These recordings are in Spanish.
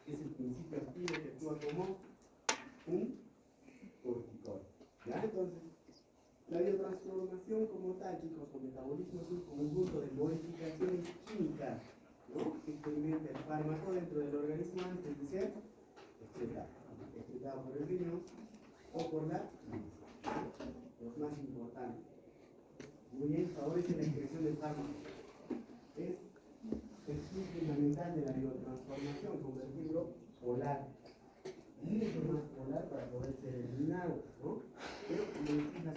que es el principio activo que actúa como un corticoide. ¿Ya? Entonces, la biotransformación como tal, chicos, o metabolismo es un conjunto de modificaciones químicas, ¿no?, que experimenta el fármaco dentro del organismo antes de ser excretado por el riñón o por la los más importantes. Muy bien, favorece la excreción del fármaco. Es el fin fundamental de la biotransformación, convertirlo polar, mucho más polar para poder ser eliminado, ¿no? Pero medicinas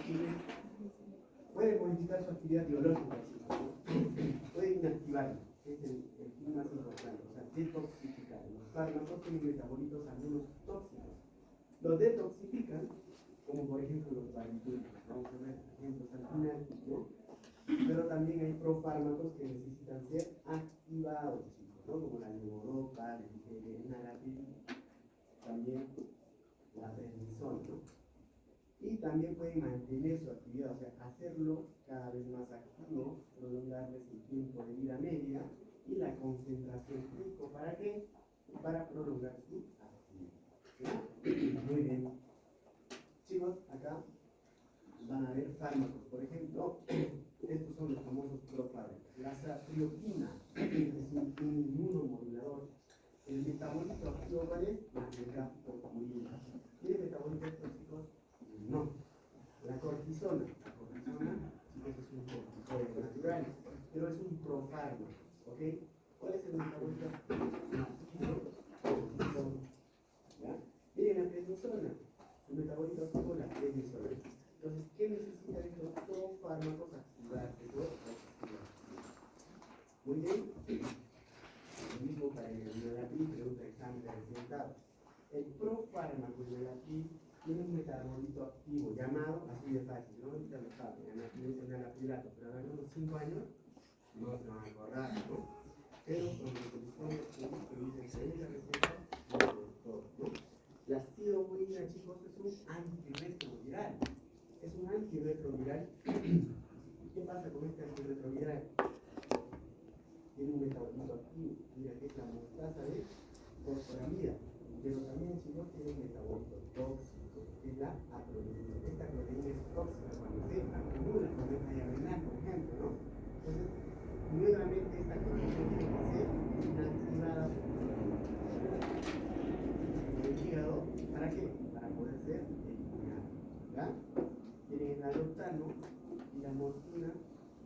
puede modificar su actividad biológica, ¿no? Puede inactivarla, que es el fin más importante, o sea, detoxificar. Los fármacos tienen metabolitos algunos tóxicos. Los detoxifican, como por ejemplo los barbitúricos. Vamos a ver ejemplos al final, ¿no? Pero también hay profármacos que necesitan ser activados, chicos, ¿no? Como la levodopa, el enalapril, también la prednisona, ¿no? Y también pueden mantener su actividad, o sea, hacerlo cada vez más activo, prolongarles el tiempo de vida media y la concentración crítico. ¿Para qué? Para prolongar su actividad. ¿Sí? Muy bien. Chicos, acá van a ver fármacos. Por ejemplo, estos son los famosos profármacos. La sapriopina es un inmunomodulador. El metabolito activo, ¿cuál es? La mercaptopurina. ¿Tiene metabolitos tóxicos? No. La cortisona. La cortisona, chicos, es un corticoide natural, pero es un profármaco. ¿Ok? ¿Cuál es el metabolito activo? Cortisona. ¿Ya? Miren la prednisona. Su metabolito activo, la prednisona. Entonces, ¿qué necesitan estos profármacos activarse? Muy bien. Lo mismo para el enalapril, pregunta de examen de resultados. El profármaco enalapril tiene un metabolito activo llamado, así de fácil, ¿no? Ahorita lo saben, enalaprilato, pero en unos 5 años no se van a acordar, ¿no? Pero cuando se les pone que dicen según la receta, ¿no? La sidoburina, chicos, es un antirretroviral. Es un antirretroviral. ¿Qué pasa con este antirretroviral? Tiene un metabolismo activo. Mira que es la mostaza de fosforamida. Pero también, chicos, tiene un metabolismo tóxico, que es la acroleína. Esta acroleína es tóxica cuando se acumula con el renal, por ejemplo, ¿no? Entonces, nuevamente esta acroleína tiene que ser inactivada por el hígado. ¿Para qué? Para poder ser eliminada. ¿Ya? Tienen el alotano y la morfina,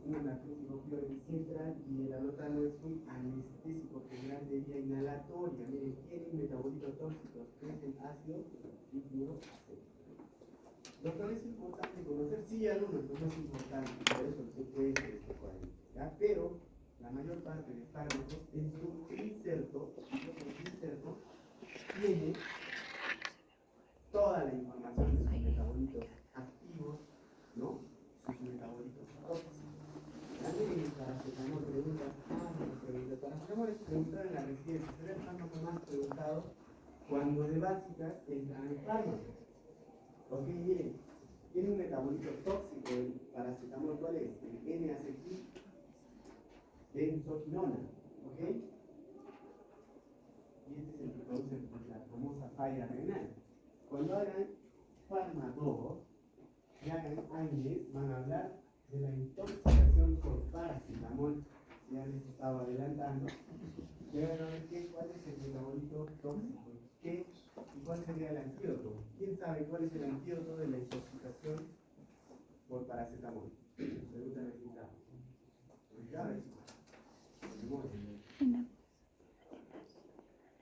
un analgésico central, y el alotano es un anestésico general de vía inhalatoria. Miren, tiene un metabolito tóxico, que es el ácido fluoroacético. Lo cual es importante conocer, sí, alumnos, no es importante, por eso se puede hacer este cuadro, ¿ya? Pero la mayor parte de fármacos en su inserto tiene toda la información de sus metabolitos activos, ¿no? Sus metabolitos tóxicos. También el paracetamol pregunta, el paracetamol es preguntado en la residencia, será el fármaco más preguntado cuando de básicas entran en fármacos. Ok, miren, tiene un metabolito tóxico el paracetamol, ¿cuál es? El N-acetil benzoquinona, ¿ok? Y este es el que produce la famosa falla renal. Cuando hagan Pharma2 y hagan AINES, van a hablar de la intoxicación por paracetamol. Ya les estaba adelantando. Y van a ver cuál es el metabolito tóxico. ¿Qué? ¿Y cuál sería el antídoto? ¿Quién sabe cuál es el antídoto de la intoxicación por paracetamol? Pregunta el resultado.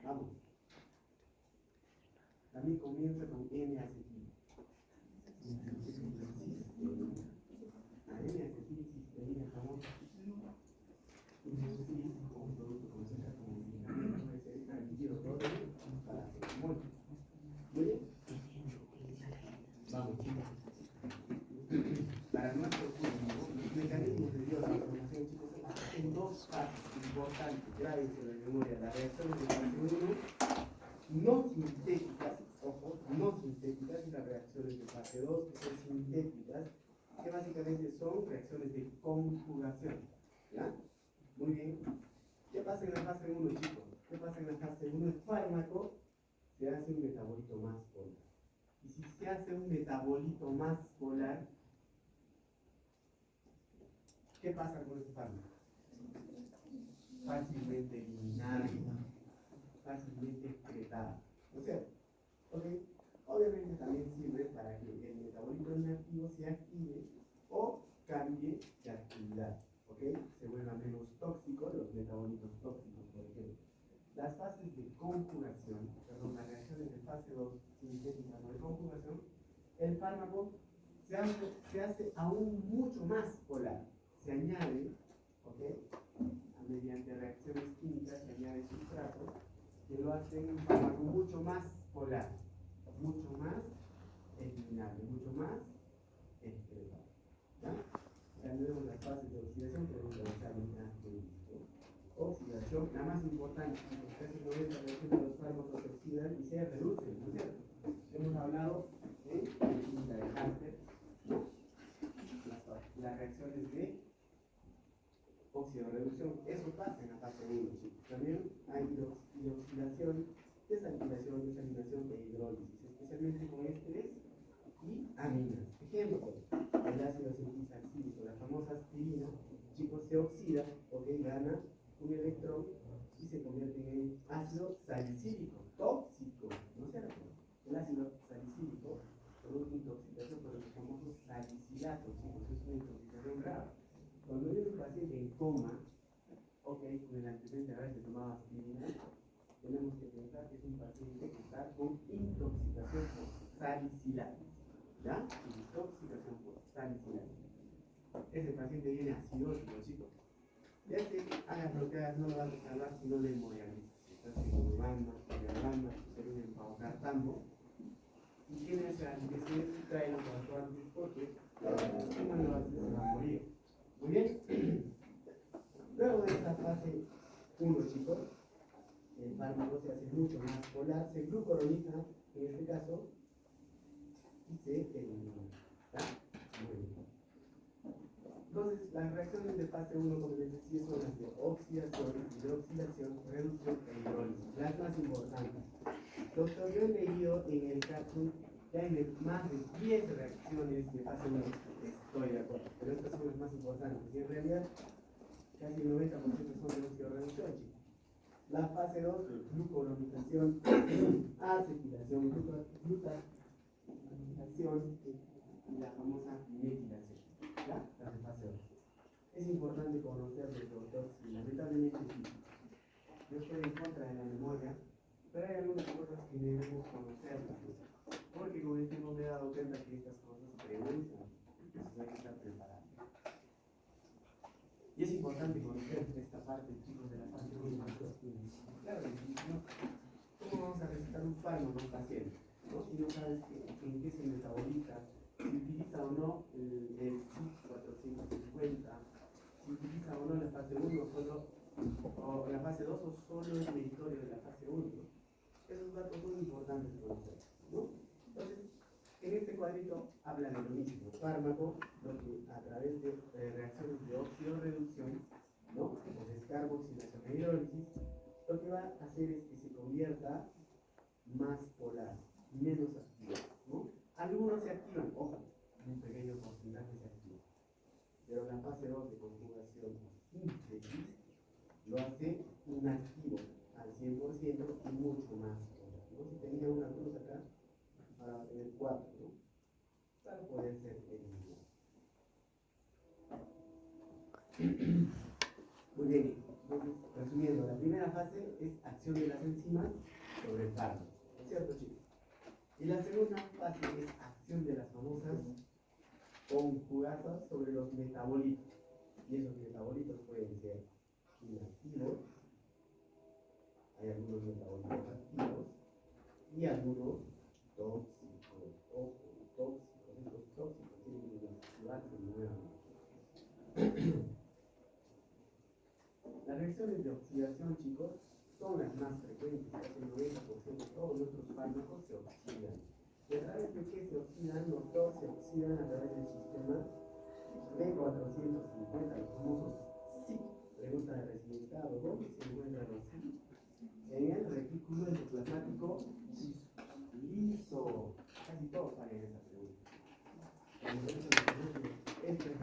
Vamos. También comienza con N-acetil. La N-acetilcisteína famosa. Como producto concentra como medicamento, puede ser el antídoto de paracetamol. Muy bien. Vamos, chicos. Para nuestro público, los mecanismos de biotransformación, chicos, en dos fases importantes, grábense la memoria. Las reacciones de fase 1 no sintéticas, ojo, no sintéticas, y las reacciones de fase 2 que son sintéticas, que básicamente son reacciones de conjugación. ¿Ya? Muy bien. ¿Qué pasa en la fase 1, chicos? ¿Qué pasa pasa en la fase 1 del fármaco, se hace un metabolito más polar. Y si se hace un metabolito más polar, ¿qué pasa con este fármaco? Fácilmente eliminable, fácilmente excretado, ¿no es cierto? ¿Okay? Obviamente también sirve para que el metabolito inactivo se active o cambie de actividad, ¿ok? Se vuelva menos tóxico, los metabolitos tóxicos, por ejemplo. Las fases de conjugación, perdón, las reacciones de fase 2 sintéticas o de conjugación, el fármaco se hace aún mucho más polar. Se añade, ¿ok? Mediante reacciones químicas se añade sustrato que lo hacen un fármaco mucho más polar, mucho más eliminable, mucho más excretable. ¿Ya? Tenemos las fases de oxidación que debemos realizar oxidación, la más importante, casi el 90% de los fármacos se oxidan y se reducen, ¿no es cierto? Hemos hablado de química de Hunter, ¿no? Las reacciones de oxidorreducción, eso pasa en la fase 1, chicos. También hay hidroxilación, desalinización e hidrólisis, especialmente con ésteres y aminas. Ejemplo, el ácido acetilsalicílico, la famosa aspirina, chicos, se oxida, ¿ok? Gana un electrón y se convierte en ácido salicílico, tóxico, ¿no es cierto? El ácido salicílico produce intoxicación por los famosos salicilatos, chicos, es una intoxicación grave. Cuando viene un paciente en coma, ok, con el antecedente de haberse tomado aspirina, tenemos que pensar que es un paciente que está con intoxicación por salicilatos, ¿ya? Intoxicación por salicilatos. Ese paciente viene acidótico, chicos. Ya que hagas lo que hagas, no lo vas a salvar si no le hemodializas. Si estás en Uganda, se viene en paucartambo, y tiene ese antecedente, trae los antes porque si no lo haces, se va a morir. Muy bien. Luego de esta fase 1, chicos, el fármaco se hace mucho más polar, se glucoroniza, en este caso, y se elimina. ¿Está? Muy bien. Entonces, las reacciones de fase 1, como les decía, son las de oxidación, hidroxilación, reducción e hidrólisis. Las más importantes. Doctor, yo he leído en el capsule que hay más de 10 reacciones de fase 1. Estoy de acuerdo, pero estas son las más importantes. Y en realidad, casi el 90% son de oxidorreducción, chicos. La fase 2, glucoronización, acetilación, glutatización y la famosa metilación. ¿Ya? Las de fase 2. Es importante conocerlo, doctor, si lamentablemente yo estoy en contra de la memoria, pero hay algunas cosas que debemos conocerlas, porque con el tiempo me he dado cuenta que estas cosas preguntan, entonces hay que estar preparados. Y es importante conocer esta parte, chicos, de la fase 1. Claro, ¿no? ¿Cómo vamos a recetar un fármaco a un paciente? ¿No? Si no sabes en qué se metaboliza, si utiliza o no el CYP450, si utiliza o no la fase 1 solo, o la fase 2 o solo el meritorio de la fase 1. Esos datos son importantes conocer, ¿no? Entonces, en este cuadrito habla de lo mismo, fármaco, lo que a través de reacciones de oxidorreducción, ¿no? O descarboxilación e hidrólisis, lo que va a hacer es que se convierta más polar, menos activo, ¿no? Algunos se activan, ojo, un pequeño porcentaje se activa, pero la fase 2 de conjugación síntesis lo hace inactivo al 100% y mucho más polar, ¿no? Si tenía una cruz acá, ahora va a tener 4, ¿no? Para poder ser eliminado. Muy bien, entonces, resumiendo, la primera fase es acción de las enzimas sobre el fármaco, ¿no es cierto, chicos? Y la segunda fase es acción de las famosas conjugadas sobre los metabolitos. Y esos metabolitos pueden ser inactivos, hay algunos metabolitos activos y algunos tóxicos. Ojo, tóxicos, estos tóxicos tienen que activarse nuevamente. Las reacciones de oxidación, chicos, son las más frecuentes, casi el 90% de todos nuestros fármacos se oxidan. ¿Y a través de qué se oxidan? Los dos se oxidan a través del sistema B450, los famosos CYP. Pregunta de recién estado, ¿dónde se encuentran los CYP? En un endoplasmático liso. Casi todos saben esa pregunta. Esto es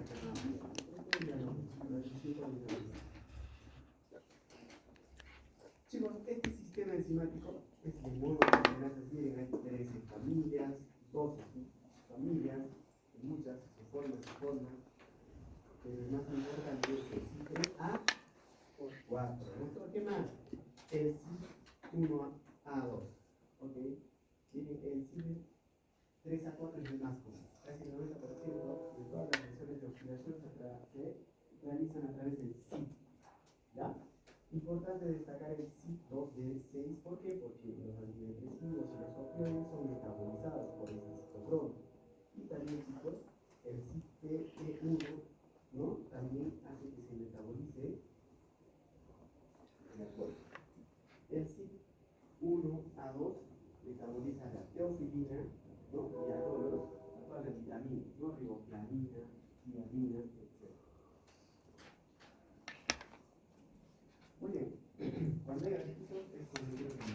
chicos, este sistema enzimático es de monoaminoácidos. Miren, hay 13 familias, 12 familias, muchas, se forman. Pero el más importante es el C3A4. ¿Qué más? El C1A2. ¿Ok? Miren, el C3A4 es el más común. Casi el 90% de todas las reacciones de oxidación se realizan a través del CIT. ¿Ya? Importante destacar el CYP2D6. ¿Por qué? Porque los antidepresivos y los opioides son metabolizados por ese citocromo. Y también, chicos, el CYP1, ¿no? También hace que se metabolice el alcohol. El CYP1A2 metaboliza la teofilina, ¿no? Y a todas las vitaminas, ¿no? Riboflavina, tiamina, etc. Muy bien. Cuando hay registros es cuando quiero que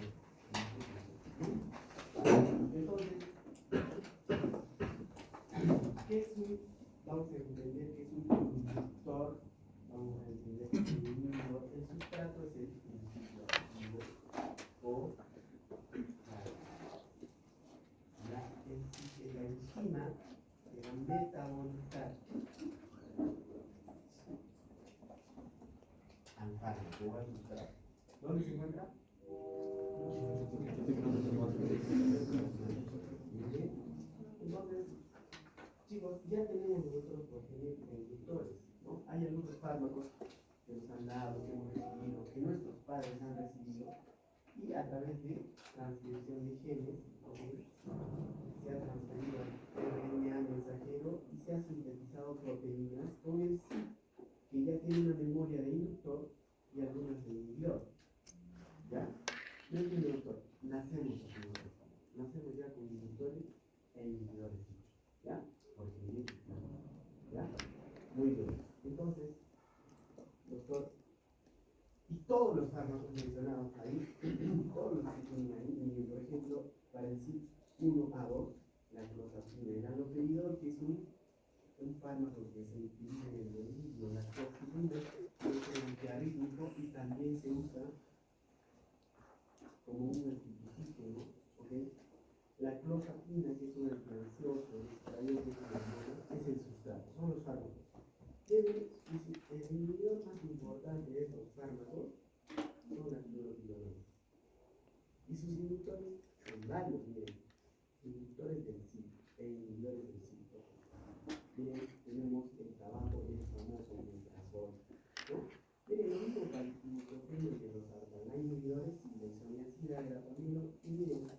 entonces, ¿qué es un? Vamos a entender que es un inductor. Vamos a entender que es un inhibidor. El sustrato es el principio activo o la enzima que va a metabolizar al fármaco o al sustrato. ¿Dónde se encuentra? Entonces, chicos, ya tenemos nosotros inductores, ¿no? Hay algunos fármacos que nos han dado, que hemos recibido, que nuestros padres han recibido, y a través de transcripción de genes, ¿okay? Se ha transferido el RNA mensajero y se ha sintetizado proteínas con el CIP, que ya tiene una memoria de inductor y algunas de inhibidor. ¿Ya? No es inductor, nacemos ya con inductores e inhibidores. ¿Ya? Porque, ¿ya? Muy bien. Entonces, doctor, y todos los fármacos mencionados ahí, todos los que tienen ahí, por ejemplo, para el CYP1A2, la clozapina, el haloperidol, que es un fármaco que se utiliza en el organismo, la clozapina, es un antiarrítmico y también se usa como un antihistamínico, ¿ok? La clozapina, que es un antiansioso, es el sustrato, son los fármacos. El inhibidor más importante de estos fármacos son las cloroquinolonas. Y sus inductores son varios, miren, inductores del CIP e inhibidores del CIP. Miren, tenemos el trabajo del famoso metrazol, ¿no? Miren, lo mismo para el ibuprofeno que los sartan. Hay inhibidores de isoniazida, grapamilo, y miren,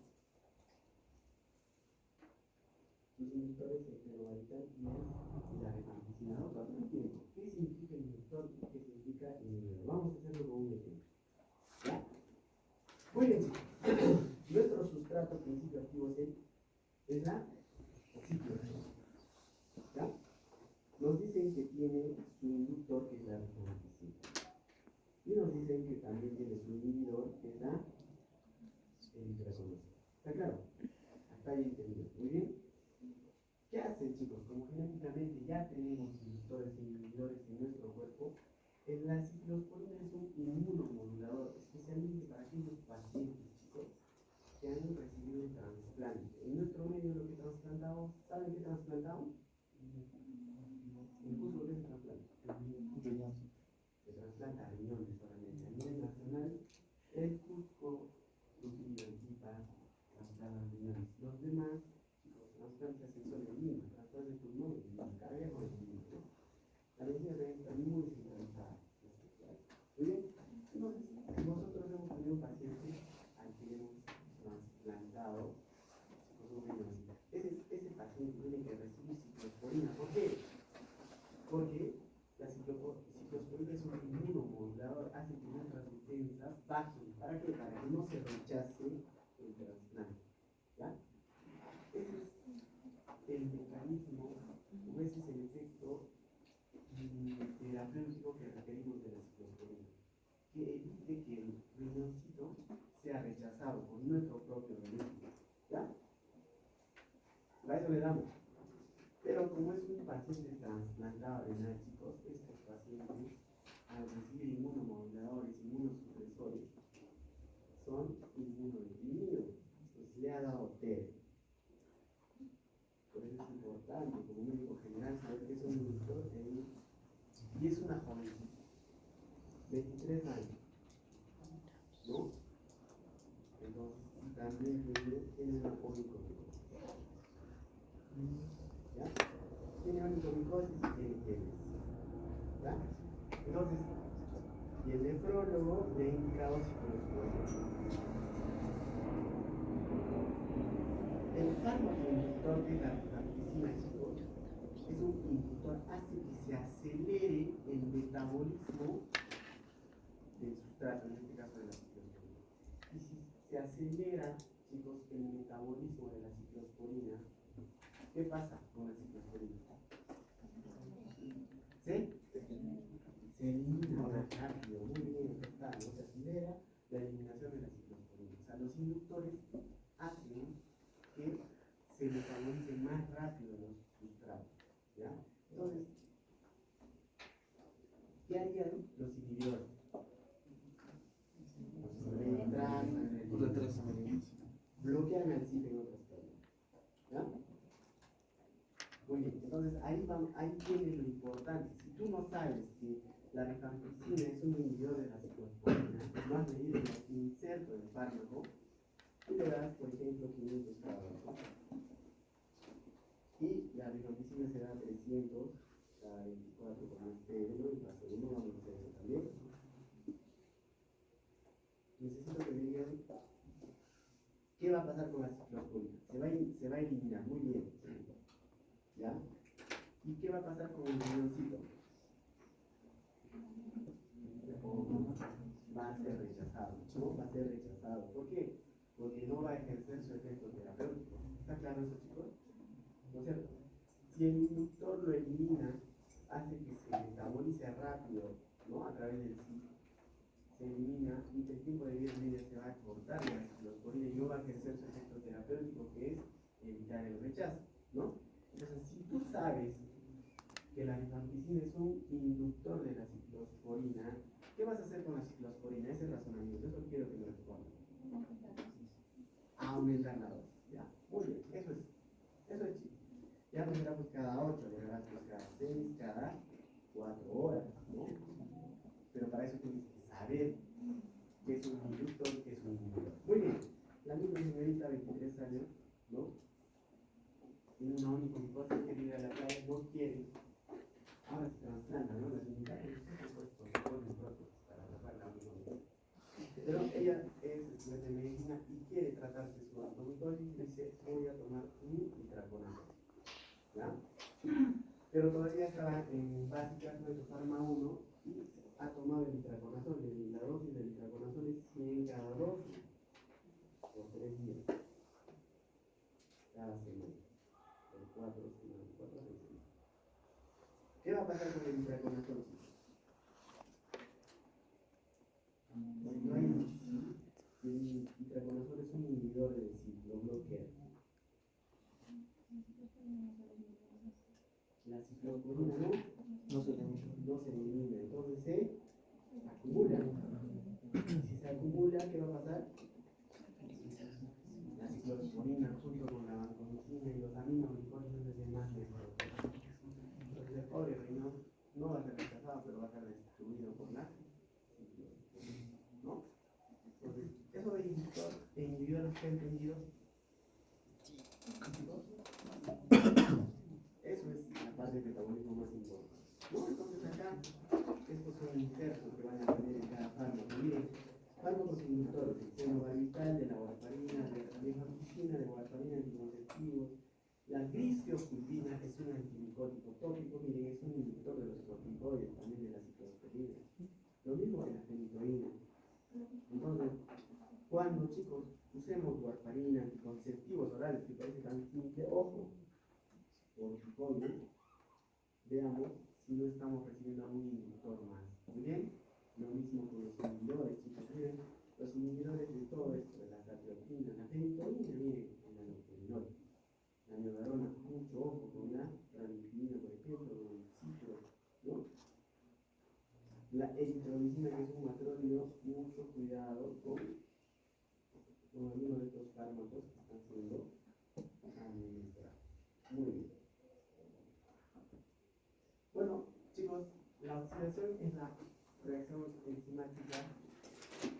los inductores de fenobarbital y la rifampicina. ¿Qué significa inductor y qué significa inhibidor? Vamos a hacerlo con un ejemplo. ¿Ya? Muy bien, nuestro sustrato principio activo es la ciclosa. ¿Ya? Nos dicen que tiene su inductor, que es la rifampicina. Y nos dicen que también tiene su inhibidor, que es la eritrosina. ¿Está claro? Hasta ahí entendido. Muy bien. ¿Qué hacen, chicos? Como genéticamente ya tenemos inductores e inhibidores en nuestro cuerpo, la ciclosporina es un inmunomodulador, especialmente para aquellos pacientes, chicos, que han recibido un trasplante. En nuestro medio lo que trasplantamos, ¿saben qué trasplantamos? ¿En Cusco qué es el trasplante? Se trasplanta riñones solamente. A nivel nacional, el Cusco, Trujillo, Arequipa, trasplanta riñones. Los demás, trasplantes se solo en Lima, trasplantes de pulmón en Carabias o en Lima, ¿no? La medicina está muy descentralizada. Muy bien, entonces nosotros hemos tenido un paciente al que hemos trasplantado riñones. Ese paciente tiene que recibir ciclosporina. ¿Por qué? Porque la ciclosporina es un inmunomodulador, hace que nuestras defensas bajen. ¿Para qué? Para que no se rechace el trasplante. ¿Ya? Ese es el mecanismo, o ese es el efecto terapéutico que requerimos de la ciclosporina, que evite que el riñoncito sea rechazado rechazado por nuestro propio organismo. ¿Ya? Para eso le damos. Pero como es un paciente trasplantado renal, chicos, estos pacientes, al recibir inmunomoduladores, inmunosupresores, son inmunodeprimidos. Entonces le ha dado TER. Por eso es importante, como médico general, saber que es un inductor y es una jovencita, 23 años, ¿no? Entonces, también tiene una onicomicosis. ¿Ya? Tiene onicomicosis y tiene TERES. ¿Ya? Entonces, y el nefrólogo le ha indicado ciclosporina. El fármaco inductor de la rifampicina, chicos, es un inductor, hace que se acelere el metabolismo del sustrato, en este caso de la ciclosporina. Y si se acelera, chicos, el metabolismo de la ciclosporina, ¿qué pasa con la ciclosporina? ¿Sí? Se elimina más rápido, muy bien, está, ¿no? Se acelera la eliminación de la ciclosporina. O sea, los inductores hacen que se metabolicen más rápido los sustratos. ¿Ya? Entonces, ¿qué harían los inhibidores? Bloquean al CIP en otras palabras. ¿Ya? Muy bien, entonces ahí viene lo importante. Si tú no sabes que la rifampicina es un inhibidor de la ciclosporina, no has leído el inserto del fármaco, tú le das, por ejemplo, 500 cada uno. Y la rifampicina se da 300 cada 24 con este número, y para segundo vamos a hacer eso también. Necesito que me digan qué va a pasar con la ciclosporina. Se va a eliminar, muy bien. ¿Ya? ¿Y qué va a pasar con el riñoncito? Va a ser rechazado, ¿no? Va a ser rechazado. ¿Por qué? Porque no va a ejercer su efecto terapéutico. ¿Está claro eso, chicos? ¿No es cierto? Si el inductor lo elimina, hace que se metabolice rápido, ¿no? A través del CIP. Se elimina y el tiempo de vida media se va a cortar la ciclosporina y no va a ejercer su efecto terapéutico, que es evitar el rechazo, ¿no? Entonces, si tú sabes que la rifampicina es un inductor de la ciclosporina, ¿qué vas a hacer con la ciclosporina? Ese es el razonamiento, eso quiero que me respondan. Aumentar la dosis, ya, muy bien, eso es chico. Ya no será pues cada 8, ya será pues cada 6, cada 4 horas, ¿no? Pero para eso tienes que saber que es un inductor, que es un inhibidor. Muy bien, la misma señorita, 23 años, ¿no? Tiene una onicomicosis que vive a la playa, no quiere. Ahora se trasplanta, ¿no? Las unidades pues protocolos propios para tratar la onicomicosis. Pero ella es estudiante de medicina y quiere tratarse su onicomicosis y dice, voy a tomar un itraconazol. ¿Ya? Pero todavía estaba en básicas, no es Farma 1 y ha tomado el itraconazol. La dosis del itraconazol es 100 cada dosis por 3 días. Cada semana. Por 4 semanas, 4 semanas. ¿Qué va a pasar con el itraconazol? No hay el itraconazol es un inhibidor del ciclo, bloquea. La ciclosporina no se elimina, entonces se acumula. Si se acumula, ¿qué va a pasar? La ciclosporina junto con la vancomicina y los aminoglicolitos es el más nefrótico. Entonces el pobre riñón no va a ser rechazado, pero va a ser destruido por la ciclosporina, ¿no? Entonces, eso de inhibidores que he entendido, eso es la parte del metabolismo más importante, ¿no? Entonces acá, estos son insertos que van a tener en cada fármaco. Miren, fármacos inductores, el fenobarbital, de la warfarina, de la rifampicina, de warfarina, anticonceptivos. La grisfioculpina es un antimicótico tópico, miren, es un inductor de los corticoides, también de la ciclosporina. Lo mismo que la fenitoína. Entonces, cuando, chicos, usemos warfarina, anticonceptivos orales, que parece tan simple, ojo, corticoides, veamos si no estamos recibiendo un inductor más. Muy bien, lo mismo con los inhibidores, chicos, miren, los inhibidores de todo esto, de la mucho cuidado con alguno de estos fármacos que están siendo administrados. Muy bien. Bueno, chicos, la oxidación es la reacción enzimática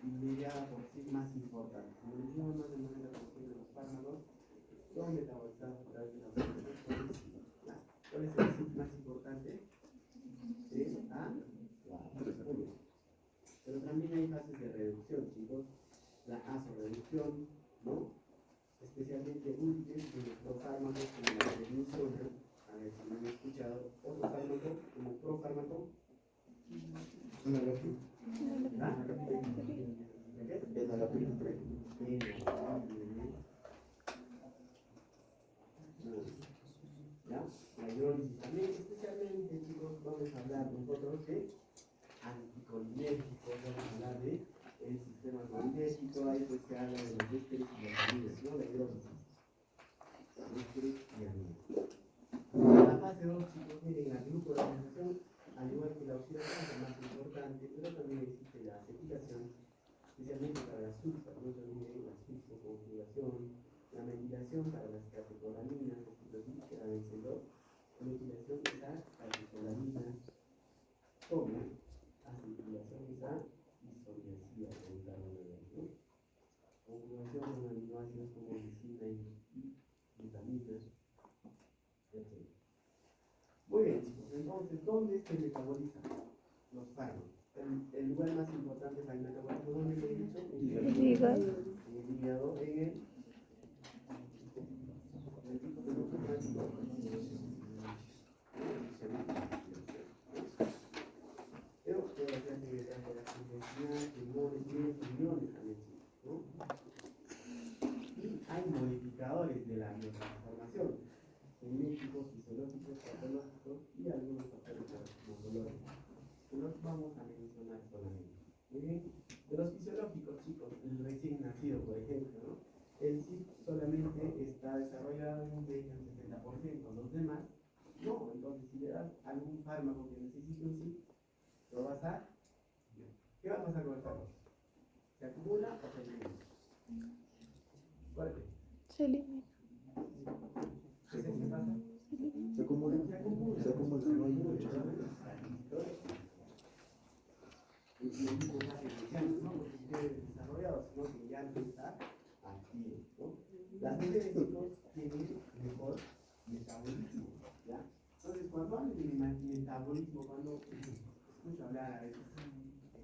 mediada por sí más importante. Como dijimos, más del 90% de los fármacos son metabolizados a través de la oxidación por enzima. ¿Cuál es el enzima más importante? Es A. Pero también hay fases de reducción, chicos. La azoreducción, ¿no? Especialmente útiles en los profármacos como la prednisona. A ver si me han escuchado. Otro fármaco como profármaco. ¿Ya? La hidrólisis también, especialmente, chicos, vamos a hablar nosotros de anticolinérgicos, vamos a hablar de el sistema colinérgico, ahí pues se habla de los ésteres y los amines, ¿no? La hidrólisis. Ésteres y amines. La fase 2, chicos, miren, la glucuronización, al igual que la oxidación, es la más importante, pero también existe la acetilación, especialmente para la sulfa, no se olviden la sulfoconjugación, la metilación para las catecolaminas, la vencedor, la metilación es a catecolamina, como acetilación es a isoniazida, por carbono de ¿no? Conjugación con aminoácidos como glicina y vitaminas, etc. Muy bien, chicos, entonces, ¿dónde se metabolizan los fármacos? El lugar más importante para el metabolismo, ¿dónde lo he dicho? En el hígado, en el hay modificadores de la biotransformación, genéticos, fisiológicos, patológicos y algunos factores morfológicos que los vamos a mencionar solamente. Muy bien, de los fisiológicos, chicos, el recién nacido, por ejemplo, ¿no? El CIP solamente está desarrollado en un 20 al 70%, los demás no. Entonces, si le das algún fármaco que necesite un CIP, lo vas a. ¿Qué va a pasar con el fármaco? ¿Se acumula o se elimina? Fuerte. Se elimina. ¿Qué pasa? Se acumula. Se acumula. Se acumula. Y el mismo fase inicial, no porque esté desarrollado, sino que ya no está activo, ¿no? Las mujeres, chicos, tienen mejor metabolismo, ¿ya? Entonces, cuando hablan de metabolismo, cuando escucho hablar a veces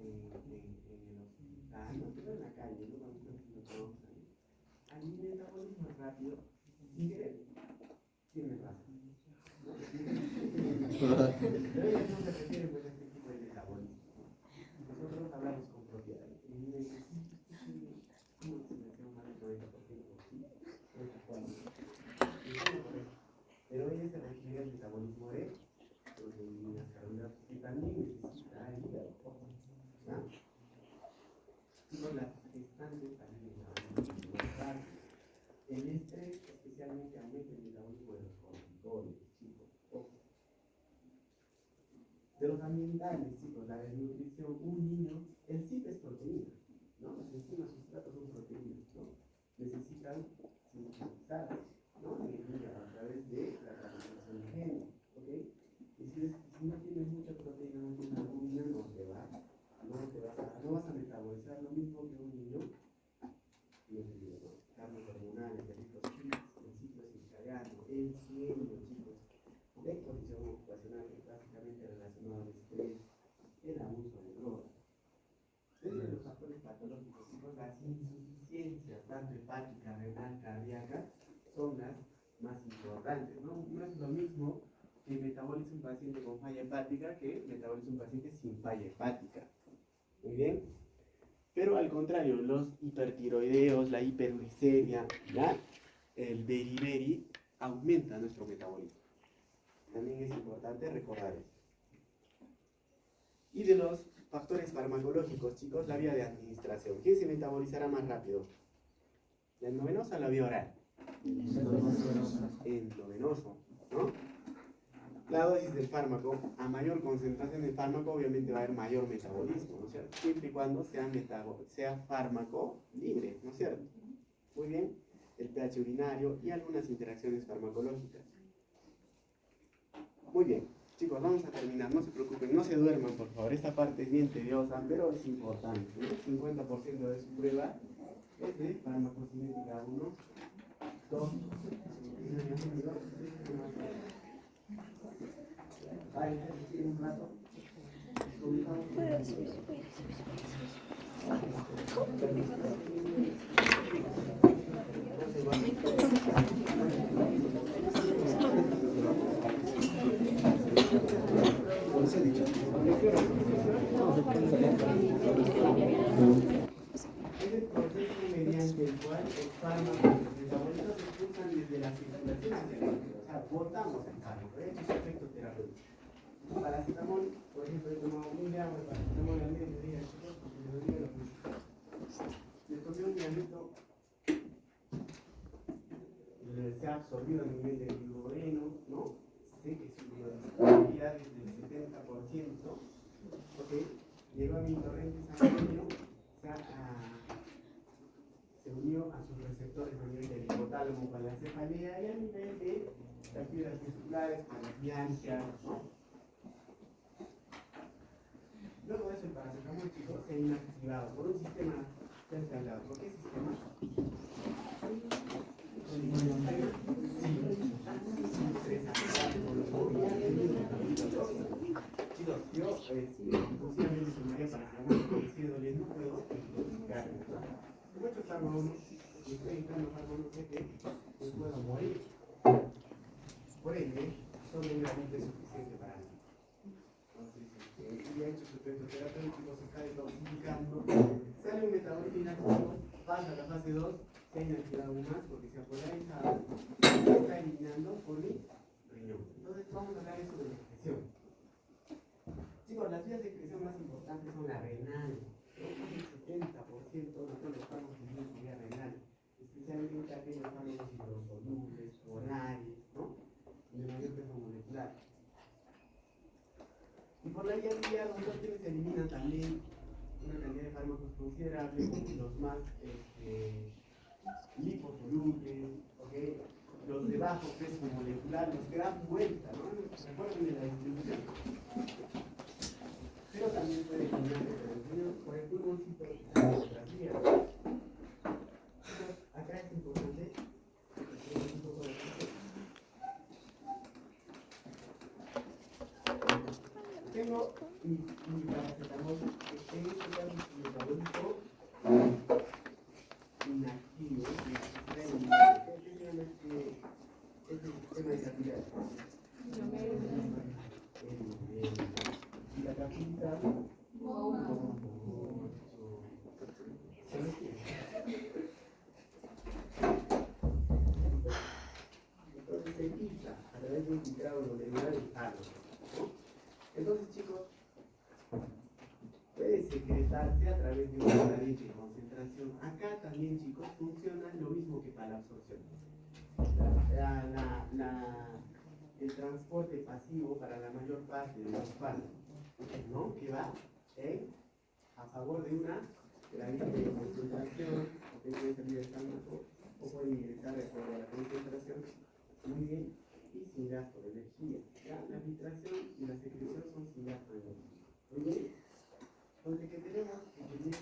en el hospital, no, pero en la calle, ¿no? Cuando lo conocen, hay un metabolismo rápido, sin querer, tiene razón, ¿no? Pero ellas no se refieren a este tipo de metabolismo. Nosotros hablamos con propiedad. Y me dice, ¿cómo se menciona más del 90%? ¿Sí? Pero ella se refiere al metabolismo de proteínas, carbohidratos, que también necesita el hígado. ¿Ah? Las gestantes también necesitan el estrés especialmente aumenta el metabolismo de los corticoides, chicos. De los ambientales, chicos, la desnutrición, un niño, el CIP es proteína, ¿no? Las enzimas sustratos son proteínas, ¿no? Necesitan sintetizar, ¿no? En el hígado a través de la transformación de genes, ¿ok? Y si no tienes mucha proteína, no tienes albúmina, no vas a metabolizar lo mismo que un niño, cambios hormonales, el ciclo circadiano, el sueño, chicos, la exposición ocupacional que es básicamente relacionado al estrés, el abuso de drogas. Desde los factores patológicos, chicos, las insuficiencias, tanto hepática, renal, cardíaca, son las más importantes, ¿no? No es lo mismo que metaboliza un paciente con falla hepática que metaboliza un paciente sin falla hepática. Muy bien. Pero al contrario, los hipertiroideos, la hiperuricemia, ¿ya? El beriberi aumenta nuestro metabolismo. También es importante recordar eso. Y de los factores farmacológicos, chicos, la vía de administración. ¿Quién se metabolizará más rápido? ¿La endovenosa o la vía oral? Endovenoso, ¿no? la dosis del fármaco, a mayor concentración del fármaco, obviamente va a haber mayor metabolismo, ¿no es cierto? Siempre y cuando sea fármaco libre, ¿no es cierto? Muy bien, el pH urinario y algunas interacciones farmacológicas. Muy bien, chicos, vamos a terminar, no se preocupen, no se duerman, por favor, esta parte es bien tediosa, pero es importante, ¿no? El 50% de su prueba es de farmacocinética 1, 2, un rato. Es el proceso mediante el cual el fármaco y los metabolitos se expulsan desde la circulación hacia el útero. O sea, botamos el fármaco, de hecho es efecto terapéutico. Paracetamol, por ejemplo, he tomado un gramo de paracetamol al mediodía, chicos, porque me dolía los músculos. Le tomé un gramito, se ha absorbido a nivel del glucógeno, ¿no? Sé que su disponibilidad es del 70%, ¿ok? Llegó a mi torrente sanguíneo, se unió a sus receptores a nivel del hipotálamo para la cefalea y a nivel de las fibras musculares, para las mialgias, ¿no? Luego de eso, el paracetamol, chicos, se ha inactivado por un sistema, ustedes han hablado, ¿por qué sistema? Chicos, yo exclusivamente tomaría paracetamol porque sigue doliendo, puedo intoxicarme. Como hecho fármaco, y estoy entrando fármaco, sé que me puedo morir. Por ende, solo un granito es suficiente para mí. Entonces, ya he hecho su efecto terapéutico, se está detoxificando, sale un metabolito inactivo, pasa a la fase 2, se ha inactivado aún más porque se ha polarizado, se está eliminando por mi riñón. Entonces, vamos a hablar de eso de la excreción. Chicos, las vías de excreción más importantes son la renal. El 70% de todos los fármacos tienen vía renal, especialmente aquellos fármacos hidrosolubles, orales, ¿no? De mayor peso molecular. Y por la vía biliar, los se eliminan también una cantidad de fármacos considerable, los más liposolubles, ¿okay? Los de bajo peso molecular, los que dan vuelta, ¿no? Recuerden de la distribución. Pero también puede eliminarse por el pulmoncito y otras vías. Acá es importante un poco de tengo mi paracetamol, que en este caso es un metabólico inactivo, que se llama este sistema de capilares. Y la capita entonces se filtra a través de un filtrado molecular del fármaco, ¿no? Entonces, chicos, puede secretarse a través de una gradiente de concentración. Acá también, chicos, funciona lo mismo que para la absorción. El transporte pasivo para la mayor parte de los fármacos, ¿no? Que va a favor de una gradiente de concentración, que puede salir del fármaco o puede ingresar de acuerdo a la concentración, muy bien, y sin gasto de energía. ¿Ya? La filtración y la secreción son sin gasto de energía. Muy bien. Entonces, que tenemos que tener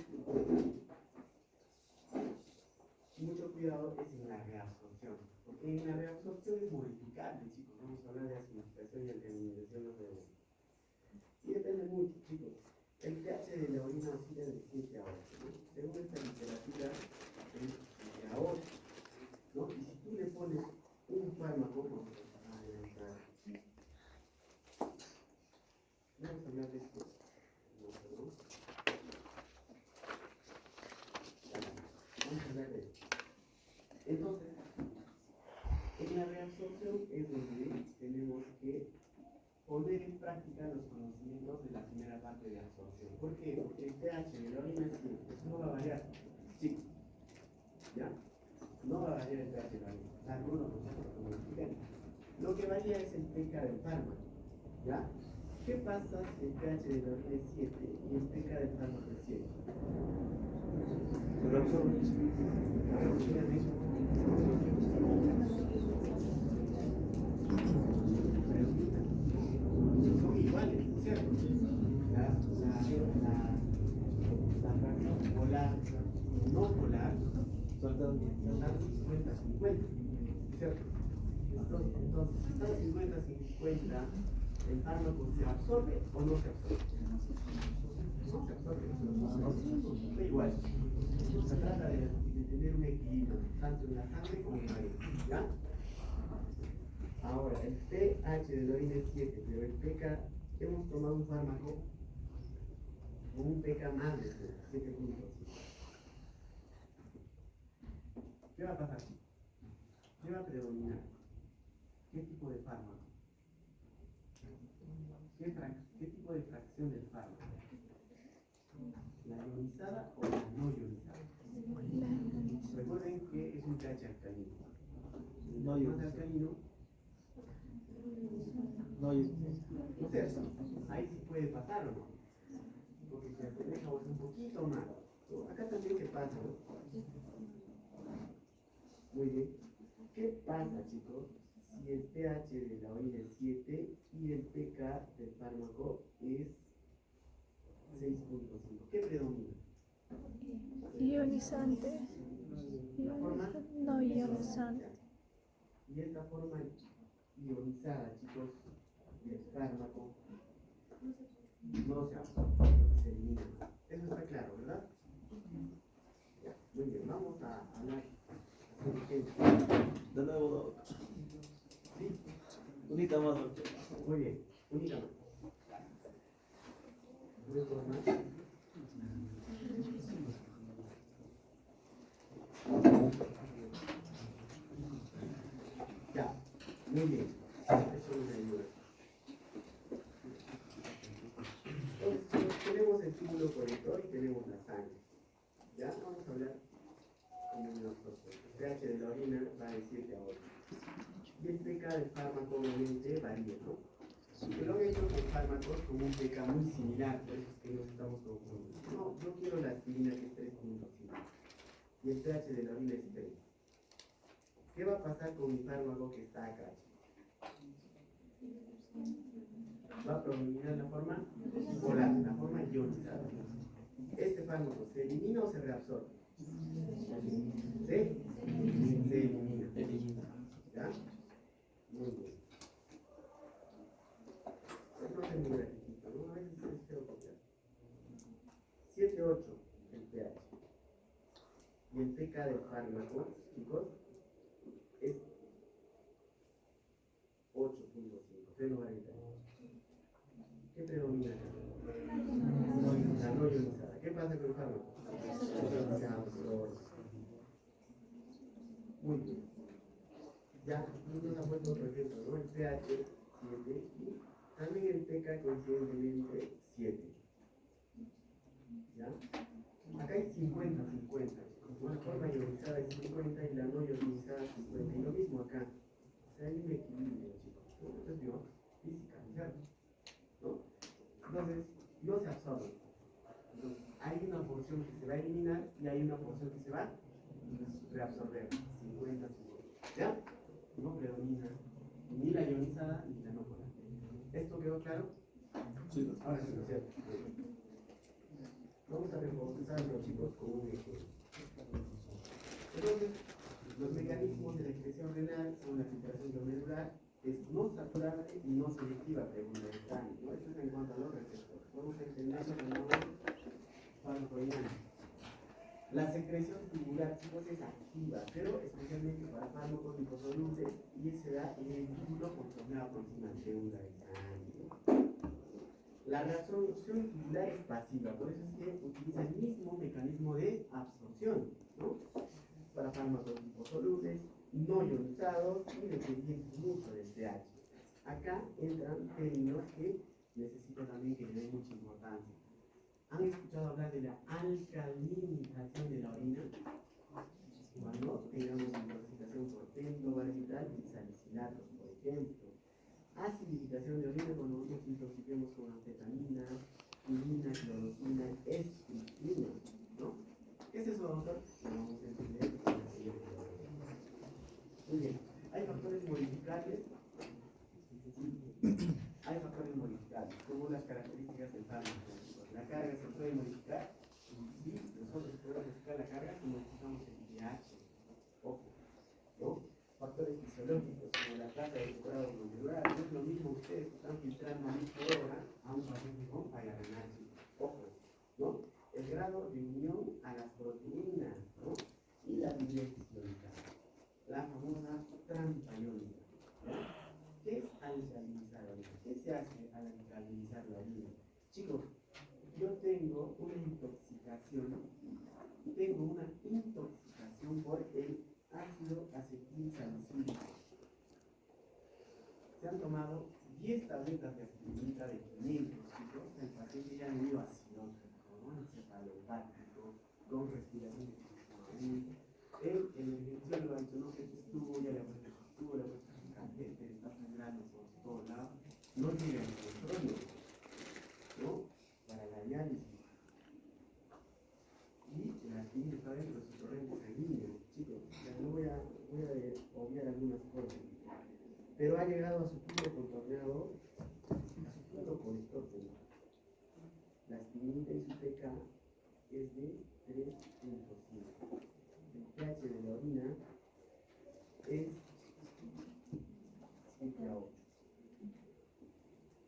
mucho cuidado es en la reabsorción, porque en la reabsorción es modificable, chicos. Vamos a hablar de acidificación y alcalinización más adelante. Y depende mucho, chicos. El pH de la orina oscila de 7 a 8, ¿no? Según esta literatura, es de a 8, ¿no? Y si tú le pones un fármaco, vamos a adelantar. Vamos a hablar de esto. Vamos a hablar de esto. Entonces, en la reabsorción es donde tenemos que poner en práctica los conocimientos de la primera parte de absorción. ¿Por qué? Porque el pH de la orina eso no va a variar. Sí. ¿Ya? No va a variar el pH de la orina. Algunos nosotros lo modifican. Lo que varía es el pK del fármaco. ¿Ya? ¿Qué pasa si el pH de la orina es 7 y el pK del fármaco es 7? Se reabsorbe. Son iguales, ¿cierto? La fracción polar y no polar son 50-50, ¿cierto? Entonces, si está 50-50, ¿el fármaco se absorbe o no se absorbe? No se absorbe, da igual. Se trata de tener un equilibrio, tanto en la sangre como en la orina, ¿ya? Ahora, el pH de la orina es 7, pero el pK, hemos tomado un fármaco con un pK más de 7.5. ¿Qué va a pasar? ¿Qué va a predominar? ¿Qué tipo de fármaco? ¿Qué tipo de fracción del fármaco? ¿La ionizada o la no ionizada? Recuerden que es un pH alcalino. No más alcalino. No sé, ahí sí puede pasar o no. Porque se asemeja un poquito más. Acá también qué pasa, ¿no? Muy bien. ¿Qué pasa, chicos, si el pH de la orina es 7 y el pK del fármaco es 6.5? ¿Qué predomina? Ionizante. La forma No ionizante. y esta forma ionizada, chicos, del fármaco no se absorbe, se elimina. Eso está claro, ¿verdad? Ya, muy bien, vamos a hablar. De nuevo, doctor. ¿Sí? Unita más, doctor. Muy bien, unita más. Ya, muy bien. Eso me ayuda. Entonces, tenemos el túbulo colector y tenemos la sangre. Ya, vamos a hablar como una cosa. El pH de la orina va de 7 a 8. Y el pK del fármaco obviamente varía, ¿no? Que lo han hecho con fármacos con un pK muy similar, por eso es que nos estamos confundiendo. No, yo quiero la aspirina que es 3.5 y el pH de la orina es 3. ¿Qué va a pasar con mi fármaco que está acá? Va a predominar la forma polar, la forma ionizada. ¿Este fármaco se elimina o se reabsorbe? ¿Sí? Se elimina. ¿Ya? Muy bien. No es muy gratuito, ¿no? A veces es feo copiar. 7.8 el pH. Y el pK del fármaco, chicos, es 8.5. ¿Qué predomina acá? La no ionizada. ¿Qué pasa con el fármaco? Se absorbe. Muy bien. Ya nos ha puesto otro ejemplo, ¿no? El pH 7 y también el pK coincidentemente 7. ¿Ya? Acá hay 50-50. La forma ionizada es 50 y la no ionizada 50. Y lo mismo acá. O sea, hay un equilibrio, chicos. Esto es física, ¿cierto? ¿No? Entonces, no se absorbe. Entonces, hay una porción que se va a eliminar y hay una porción que se va a reabsorber. 50-50. ¿Ya? No predomina ni la ionizada ni la no polar. ¿Esto quedó claro? Sí. Ahora sí, ¿no es cierto? Vamos a reforzarlo, chicos, con un ejemplo. Entonces, los mecanismos de la excreción renal son la filtración glomerular, es no saturada y no selectiva, según la extraña, ¿no? Esto es en cuanto a los receptores. Vamos a entenderlo como farmacodinámica. La secreción tubular, chicos, es activa, pero especialmente para fármacos liposolubles, y se da en el túbulo conformado por una célula de sangre. La reabsorción tubular es pasiva, por eso es que utiliza el mismo mecanismo de absorción, ¿no? Para fármacos liposolubles, no ionizados y dependientes mucho del pH. Acá entran términos que necesito también que le den mucha importancia. ¿Han escuchado hablar de la alcalinización de la orina? Cuando tengamos intoxicación por pentobarbital y salicilatos, por ejemplo. Acidificación de orina cuando nosotros intoxiquemos con anfetamina, urina, clorosina, estricnina, ¿no? ¿Qué es eso, doctor? Lo vamos a entender en la siguiente clase. Muy bien. Hay factores modificables. Hay factores modificables, como las características del fármaco. La carga se puede modificar. Sí, nosotros podemos modificar la carga si modificamos el pH. Ojo, ¿no? Factores fisiológicos como la tasa de filtrado glomerular. No es lo mismo ustedes que están filtrando a 1000 por hora a un paciente con falla renal. Ojo, ¿no? El grado de unión a las proteínas, ¿no? Y la acidez fisiológica. La famosa trampa iónica, ¿no? ¿Qué es alcalinizar la orina? ¿Qué se hace al alcalinizar la orina? Chicos, yo tengo una intoxicación por el ácido acetilsalicílico. Se han tomado 10 tabletas de aspirina de 500, chicos. El paciente ya le dio acidólico, ¿no? Encefalopático, con respiración dificultosa. El emergenciólogo ha dicho, no, que este tubo, ya le ha puesto su tubo, le ha puesto su catéter, está sangrando por todos lados. No llega el control, ¿no? Para la diálisis. Y la aspirina está dentro de su torrente sanguíneo, chicos. Ya no voy a obviar algunas cosas. Pero ha llegado a su punto contorneador, a su punto colector. La aspirina y su pK es de 3.5. El pH de la orina es 7 a 8.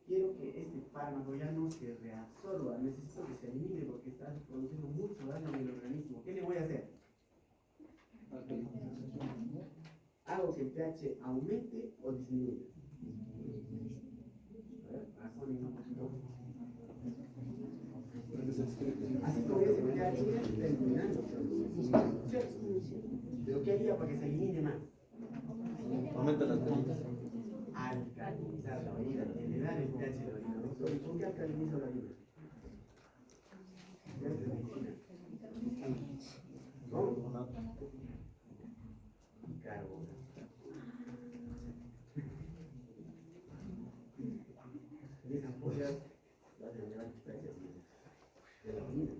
Quiero que este fármaco ya no se reabsorba, necesito que se elimine porque está produciendo mucho daño en el organismo. ¿Qué le voy a hacer? Hago que el pH aumente o disminuya. A ver, razonen un poquito. Así como ese pH está eliminando, ¿cierto? Pero ¿qué haría para que se elimine más? Aumenta las ventas. Alcalinizar la orina, elevar el pH de la orina. Doctor, ¿por qué alcalinizo la orina? ¿No? Carbonato. Y esas ampollas van a elevar el pH de la orina.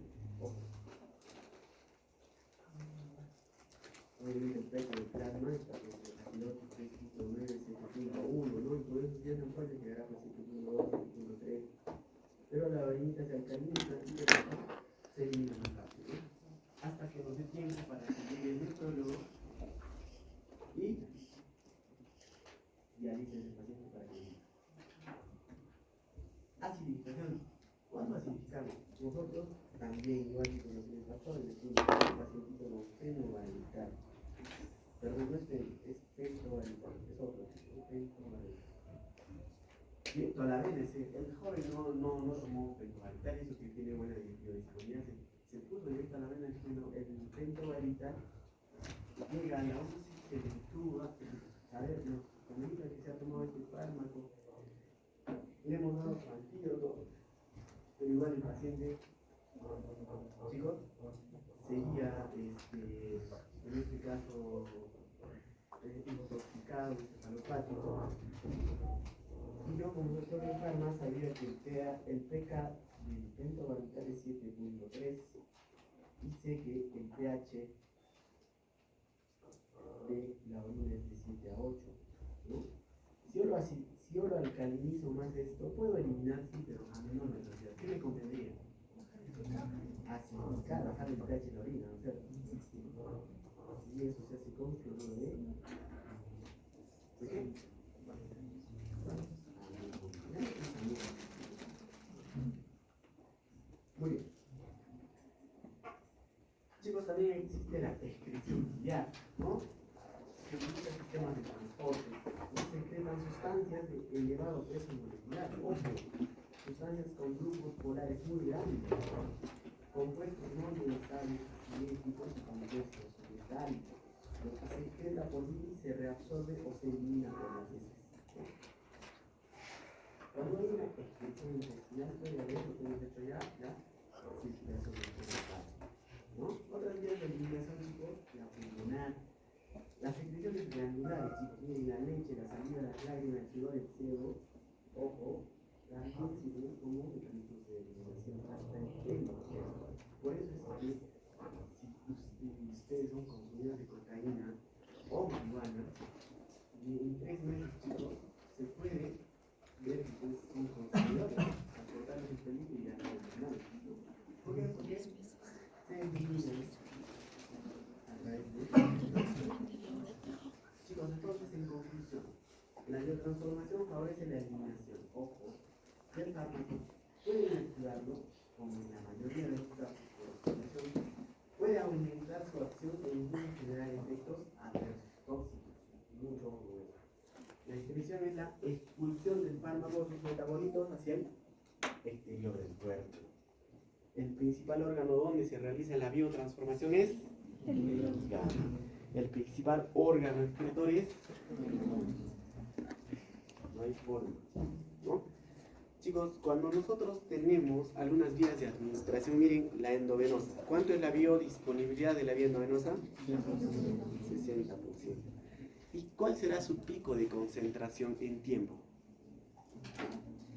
Obviamente el pH del plasma está con el 3.9, 7.1, ¿no? Y por eso ya no puede llegar a 7.2, 7.3. Pero la orinita se alcaliniza y se elimina más rápido, ¿no? Hasta que nos dé tiempo para que llegue el nefrólogo y dialice ese paciente para que viva. Acidificación. ¿Cuándo acidificamos? Nosotros también, igual que con los que pasó, le decimos que el pacientito no fenobarbital. Perdón, no es pentobarbital, es otro, pentobarbital. Y todavía el joven no tomó pentobarbital, eso que tiene buena biodisponibilidad, se puso directo a la vena, el pentobarbital llega a la UCI, se le intuba, a ver, nos comunica que se ha tomado este fármaco, le hemos dado su antídoto, pero igual el paciente, chicos, seguía, en este caso, intoxicado, encefalopático. Y yo como doctor de farma sabía que el pK del pentobarbital es 7.3 y sé que el pH de la orina es de 7 a 8, ¿no? Si yo lo alcalinizo más esto, puedo eliminar, sí, pero a menor velocidad. ¿Qué me convendría? Acidificar, bajar el pH de la orina, ¿no es cierto? Y eso se hace con cloruro de ¿qué? Muy bien. Chicos, también existe la excreción biliar, ¿no? Que utiliza sistemas de transporte. Y se secretan sustancias de elevado peso molecular. Ojo, sustancias con grupos polares muy grandes, compuestos no ionosables, cinéticos y compuestos metálicos. Lo que se excreta por bilis se reabsorbe o se elimina por las heces. Cuando hay una excreción intestinal, puede haber lo que hemos hecho ya, circulación intestinal, ¿no? Otras vías de eliminación, chicos, la pulmonar, Las secreciones glandulares, chicos, miren, la leche, la salida de las lágrimas, el sudor, el sebo, ojo, también sirven como mecanismos de eliminación hasta el 30%. Por eso es que si ustedes son consumidores de cocaína o marihuana, en 3 meses, chicos, se puede ver que ustedes son consumidores, acordarles el peligro y ya no es nada. ¿Por qué? Porque se eliminan a través de... Chicos, entonces, en conclusión, la biotransformación favorece la eliminación, ojo, del fármaco. Pueden activarlo, como en la mayoría de los casos por oxidación, puede aumentar su acción e incluso generar efectos adversos tóxicos. Mucho ojo con eso. La excreción es la expulsión del fármaco o sus metabolitos hacia el exterior del cuerpo. El principal órgano donde se realiza la biotransformación es el hígado. El principal órgano excretor es... No hay forma, ¿no? Chicos, cuando nosotros tenemos algunas vías de administración, miren la endovenosa. ¿Cuánto es la biodisponibilidad de la vía endovenosa? 60%. ¿Y cuál será su pico de concentración en tiempo?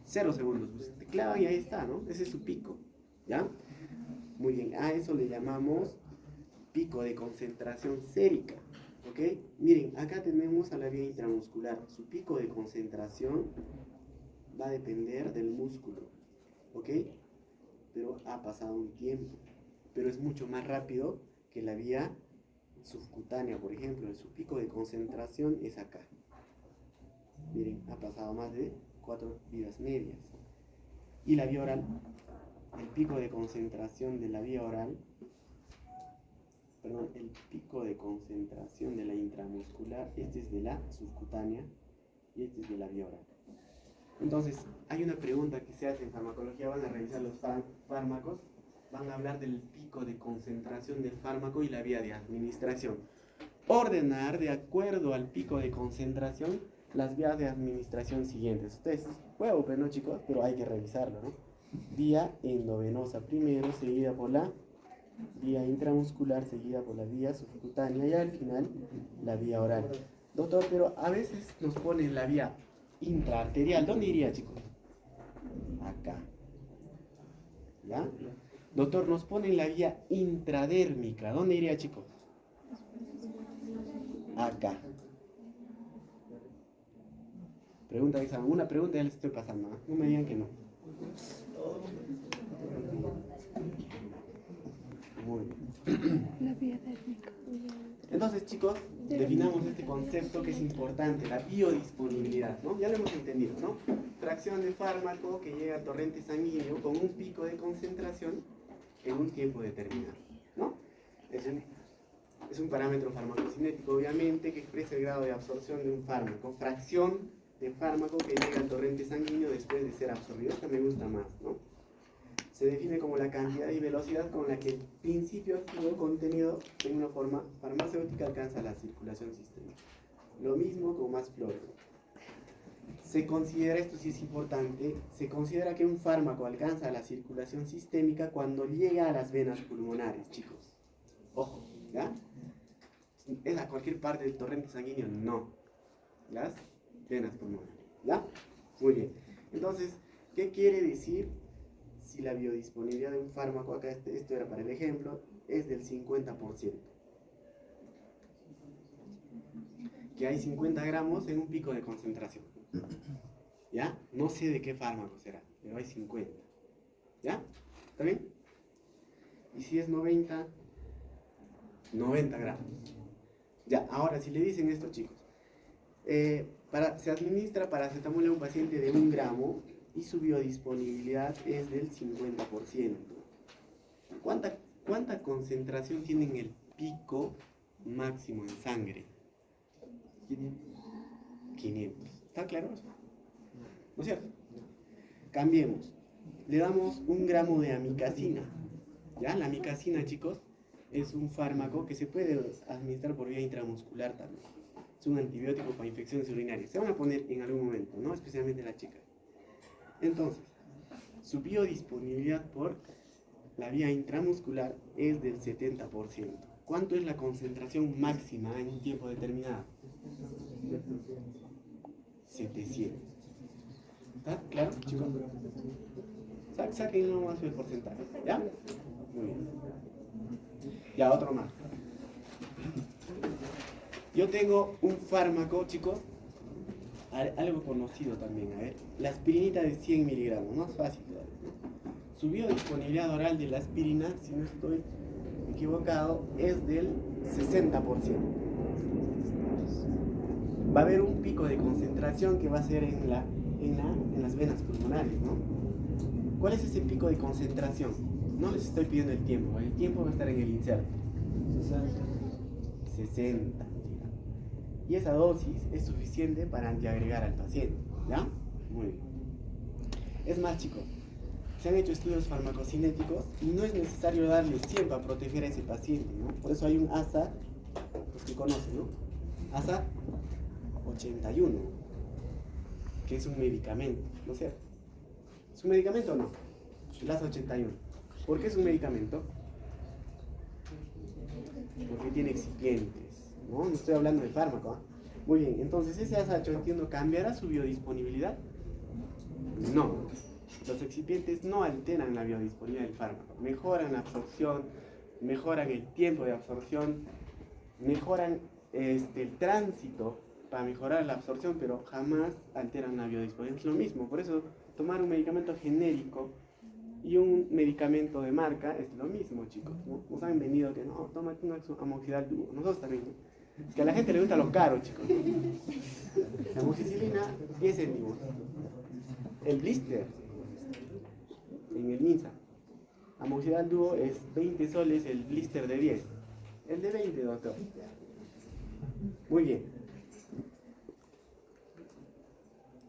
0 segundos. Pues te clavan y ahí está, ¿no? Ese es su pico, ¿ya? Muy bien, a eso le llamamos pico de concentración sérica, ¿ok? Miren, acá tenemos a la vía intramuscular. Su pico de concentración va a depender del músculo, ¿ok? Pero ha pasado un tiempo, pero es mucho más rápido que la vía subcutánea, por ejemplo. Su pico de concentración es acá. Miren, ha pasado más de 4 vidas medias. Y la vía oral, el pico de concentración de la vía oral, perdón, el pico de concentración de la intramuscular, este es de la subcutánea y este es de la vía oral. Entonces, hay una pregunta que se hace en farmacología, van a revisar los fármacos, van a hablar del pico de concentración del fármaco y la vía de administración. Ordenar de acuerdo al pico de concentración las vías de administración siguientes. Ustedes, huevo, pero no chicos, pero hay que revisarlo, ¿no? Vía endovenosa primero, seguida por la vía intramuscular, seguida por la vía subcutánea y al final la vía oral. Doctor, pero a veces nos ponen la vía intraarterial. ¿Dónde iría, chicos? Acá. ¿Ya? Doctor, nos ponen la vía intradérmica. ¿Dónde iría, chicos? Acá. Pregunta, una pregunta ya les estoy pasando, ¿eh? No me digan que no. Muy bien. La vía térmica. Entonces, chicos, definamos este concepto que es importante, la biodisponibilidad, ¿no? Ya lo hemos entendido, ¿no? Fracción de fármaco que llega al torrente sanguíneo con un pico de concentración en un tiempo determinado, ¿no? Es un parámetro farmacocinético, obviamente, que expresa el grado de absorción de un fármaco. Fracción de fármaco que llega al torrente sanguíneo después de ser absorbido. Esta me gusta más, ¿no? Se define como la cantidad y velocidad con la que el principio activo contenido en una forma farmacéutica alcanza la circulación sistémica. Lo mismo con más flores. Se considera, esto sí es importante, se considera que un fármaco alcanza la circulación sistémica cuando llega a las venas pulmonares, chicos. Ojo, ¿ya? ¿Es a cualquier parte del torrente sanguíneo? No. Las venas pulmonares, ¿ya? Muy bien. Entonces, ¿qué quiere decir? Si la biodisponibilidad de un fármaco, acá esto era para el ejemplo, es del 50%. Que hay 50 gramos en un pico de concentración. ¿Ya? No sé de qué fármaco será, pero hay 50. ¿Ya? ¿Está bien? Y si es 90 gramos. Ya, ahora si le dicen esto, chicos, se administra paracetamol a un paciente de 1 gramo y su biodisponibilidad es del 50%. ¿Cuánta concentración tiene en el pico máximo en sangre? 500. ¿Está claro eso? ¿No es cierto? Cambiemos. Le damos 1 gramo de amicacina. ¿Ya? La amicacina, chicos, es un fármaco que se puede administrar por vía intramuscular también. Es un antibiótico para infecciones urinarias. Se van a poner en algún momento, ¿no? Especialmente las chicas. Entonces, su biodisponibilidad por la vía intramuscular es del 70%. ¿Cuánto es la concentración máxima en un tiempo determinado? 700. ¿Está claro, chicos? Saquen nomás el porcentaje. ¿Ya? Muy bien. Ya, otro más. Yo tengo un fármaco, chicos, algo conocido también, a ver, la aspirinita de 100 miligramos, más fácil todavía, ¿no? Su biodisponibilidad oral de la aspirina, si no estoy equivocado, es del 60%. Va a haber un pico de concentración que va a ser en las venas pulmonares, ¿no? ¿Cuál es ese pico de concentración? No les estoy pidiendo el tiempo va a estar en el inserto. 60. Y esa dosis es suficiente para antiagregar al paciente, ¿ya? Muy bien. Es más, chicos, se han hecho estudios farmacocinéticos y no es necesario darle 100 para proteger a ese paciente, ¿no? Por eso hay un ASA, los que conocen, ¿no? ASA 81, que es un medicamento, ¿no es cierto? ¿Es un medicamento o no? El ASA 81. ¿Por qué es un medicamento? Porque tiene excipientes. No estoy hablando de fármaco, ¿eh? Muy bien, entonces ese ASA 81 ¿cambiará su biodisponibilidad? No. Los excipientes no alteran la biodisponibilidad del fármaco. Mejoran la absorción, mejoran el tiempo de absorción, mejoran el tránsito para mejorar la absorción, pero jamás alteran la biodisponibilidad. Es lo mismo, por eso tomar un medicamento genérico y un medicamento de marca es lo mismo, chicos, ¿no? Nos han vendido que no, tómate una amoxicilina dúo. Nosotros también, ¿no? Es que a la gente le gusta lo caro, chicos. La amoxicilina, 10 céntimos. El blister, en el MINSA. Amoxicilina dúo es 20 soles, el blister de 10. El de 20, doctor. Muy bien.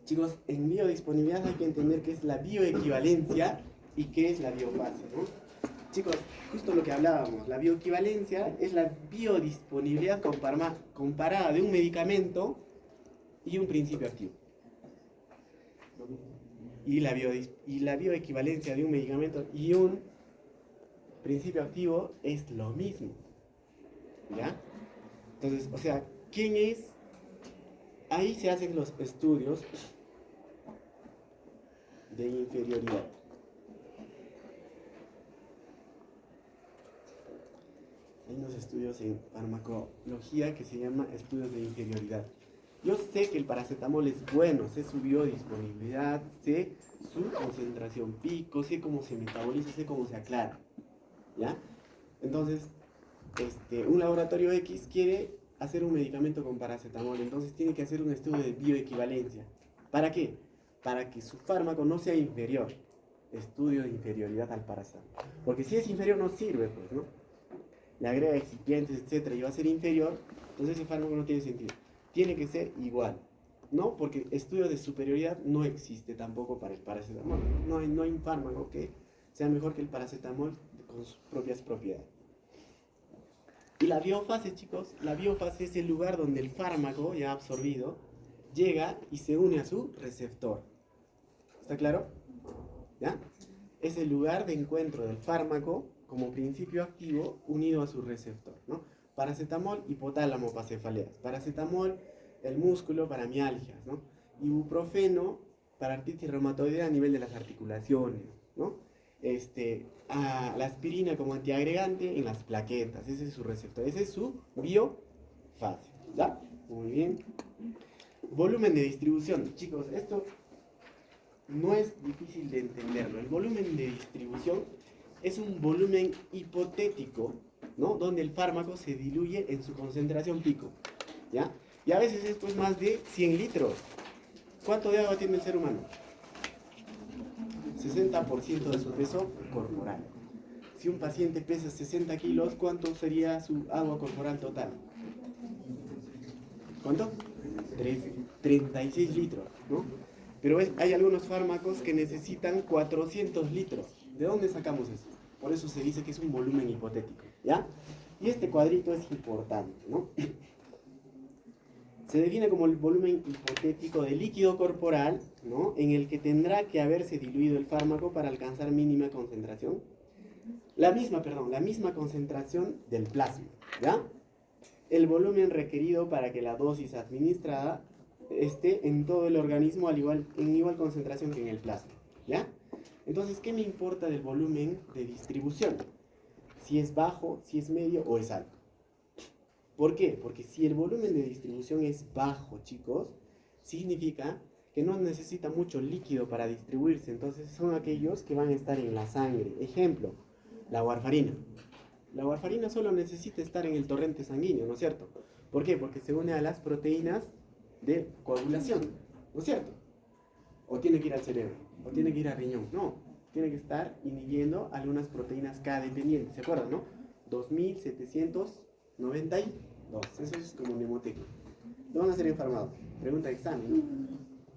Chicos, en biodisponibilidad hay que entender qué es la bioequivalencia y qué es la biofase, ¿no? Chicos, justo lo que hablábamos, la bioequivalencia es la biodisponibilidad comparada de un medicamento y un principio activo. Y la bioequivalencia de un medicamento y un principio activo es lo mismo. ¿Ya? Entonces, o sea, ¿quién es? Ahí se hacen los estudios de inferioridad. Hay unos estudios en farmacología que se llama estudios de inferioridad. Yo sé que el paracetamol es bueno, sé su biodisponibilidad, sé su concentración pico, sé cómo se metaboliza, sé cómo se aclara, ¿ya? Entonces, un laboratorio X quiere hacer un medicamento con paracetamol, entonces tiene que hacer un estudio de bioequivalencia. ¿Para qué? Para que su fármaco no sea inferior. Estudio de inferioridad al paracetamol. Porque si es inferior no sirve, pues, ¿no? Le agrega excipientes, etcétera, y va a ser inferior, entonces ese fármaco no tiene sentido. Tiene que ser igual, ¿no? Porque estudio de superioridad no existe tampoco para el paracetamol. No hay un fármaco que sea mejor que el paracetamol con sus propias propiedades. Y la biofase, chicos, la biofase es el lugar donde el fármaco ya absorbido llega y se une a su receptor. ¿Está claro? ¿Ya? Es el lugar de encuentro del fármaco como principio activo unido a su receptor, ¿no? Paracetamol, hipotálamo para cefaleas. Paracetamol, el músculo para mialgias, ¿no? Ibuprofeno para artritis reumatoidea a nivel de las articulaciones, ¿no? La aspirina como antiagregante en las plaquetas. Ese es su receptor, ese es su biofase, ¿ya? Muy bien. Volumen de distribución. Chicos, esto no es difícil de entenderlo. El volumen de distribución es un volumen hipotético, ¿no? Donde el fármaco se diluye en su concentración pico, ¿ya? Y a veces es pues más de 100 litros. ¿Cuánto de agua tiene el ser humano? 60% de su peso corporal. Si un paciente pesa 60 kilos, ¿cuánto sería su agua corporal total? ¿Cuánto? 36 litros, ¿no? Pero hay algunos fármacos que necesitan 400 litros. ¿De dónde sacamos eso? Por eso se dice que es un volumen hipotético, ¿ya? Y este cuadrito es importante, ¿no? Se define como el volumen hipotético de líquido corporal, ¿no? En el que tendrá que haberse diluido el fármaco para alcanzar mínima concentración. la misma concentración del plasma, ¿ya? El volumen requerido para que la dosis administrada esté en todo el organismo en igual concentración que en el plasma, ¿ya? Entonces, ¿qué me importa del volumen de distribución? Si es bajo, si es medio o es alto. ¿Por qué? Porque si el volumen de distribución es bajo, chicos, significa que no necesita mucho líquido para distribuirse. Entonces son aquellos que van a estar en la sangre. Ejemplo, la warfarina. La warfarina solo necesita estar en el torrente sanguíneo, ¿no es cierto? ¿Por qué? Porque se une a las proteínas de coagulación, ¿no es cierto? O tiene que ir al cerebro, o tiene que ir al riñón. No, tiene que estar inhibiendo algunas proteínas K dependientes, ¿se acuerdan, no? 2792, eso es como mnemotécnico. Lo van a hacer en farmacia, pregunta de examen, ¿no?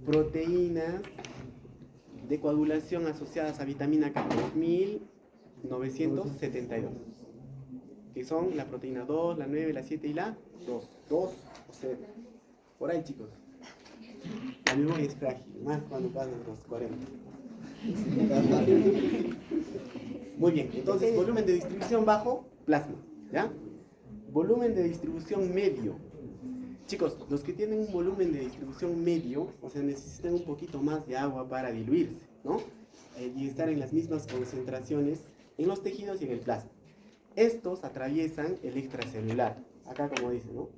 Proteínas de coagulación asociadas a vitamina K, 2972, que son la proteína 2, la 9, la 7 y la 2. 2 o 0. Por ahí, chicos. La memoria es frágil, más cuando pasan los 40. Muy bien, entonces volumen de distribución bajo, plasma, ¿ya? Volumen de distribución medio. Chicos, los que tienen un volumen de distribución medio, o sea, necesitan un poquito más de agua para diluirse, ¿no? Y estar en las mismas concentraciones en los tejidos y en el plasma. Estos atraviesan el extracelular, acá como dice, ¿no?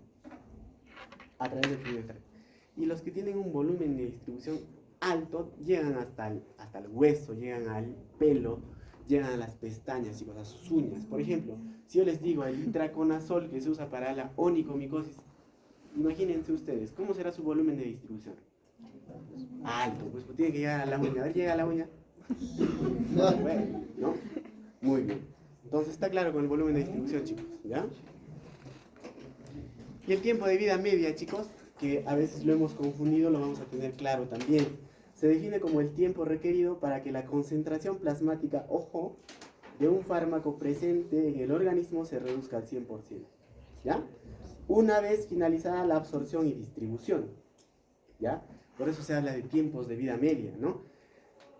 A través del fluido extracelular. Y los que tienen un volumen de distribución alto llegan hasta el hueso, llegan al pelo, llegan a las pestañas, chicos, a sus uñas. Por ejemplo, si yo les digo el itraconazol que se usa para la onicomicosis, imagínense ustedes, ¿cómo será su volumen de distribución? Alto, pues tiene que llegar a la uña. A ver, llega a la uña. Bueno, ¿no? Muy bien. Entonces está claro con el volumen de distribución, chicos, ¿ya? Y el tiempo de vida media, chicos, que a veces lo hemos confundido, lo vamos a tener claro también. Se define como el tiempo requerido para que la concentración plasmática, ojo, de un fármaco presente en el organismo se reduzca al 100%, ¿ya? Una vez finalizada la absorción y distribución, ¿ya? Por eso se habla de tiempos de vida media, ¿no?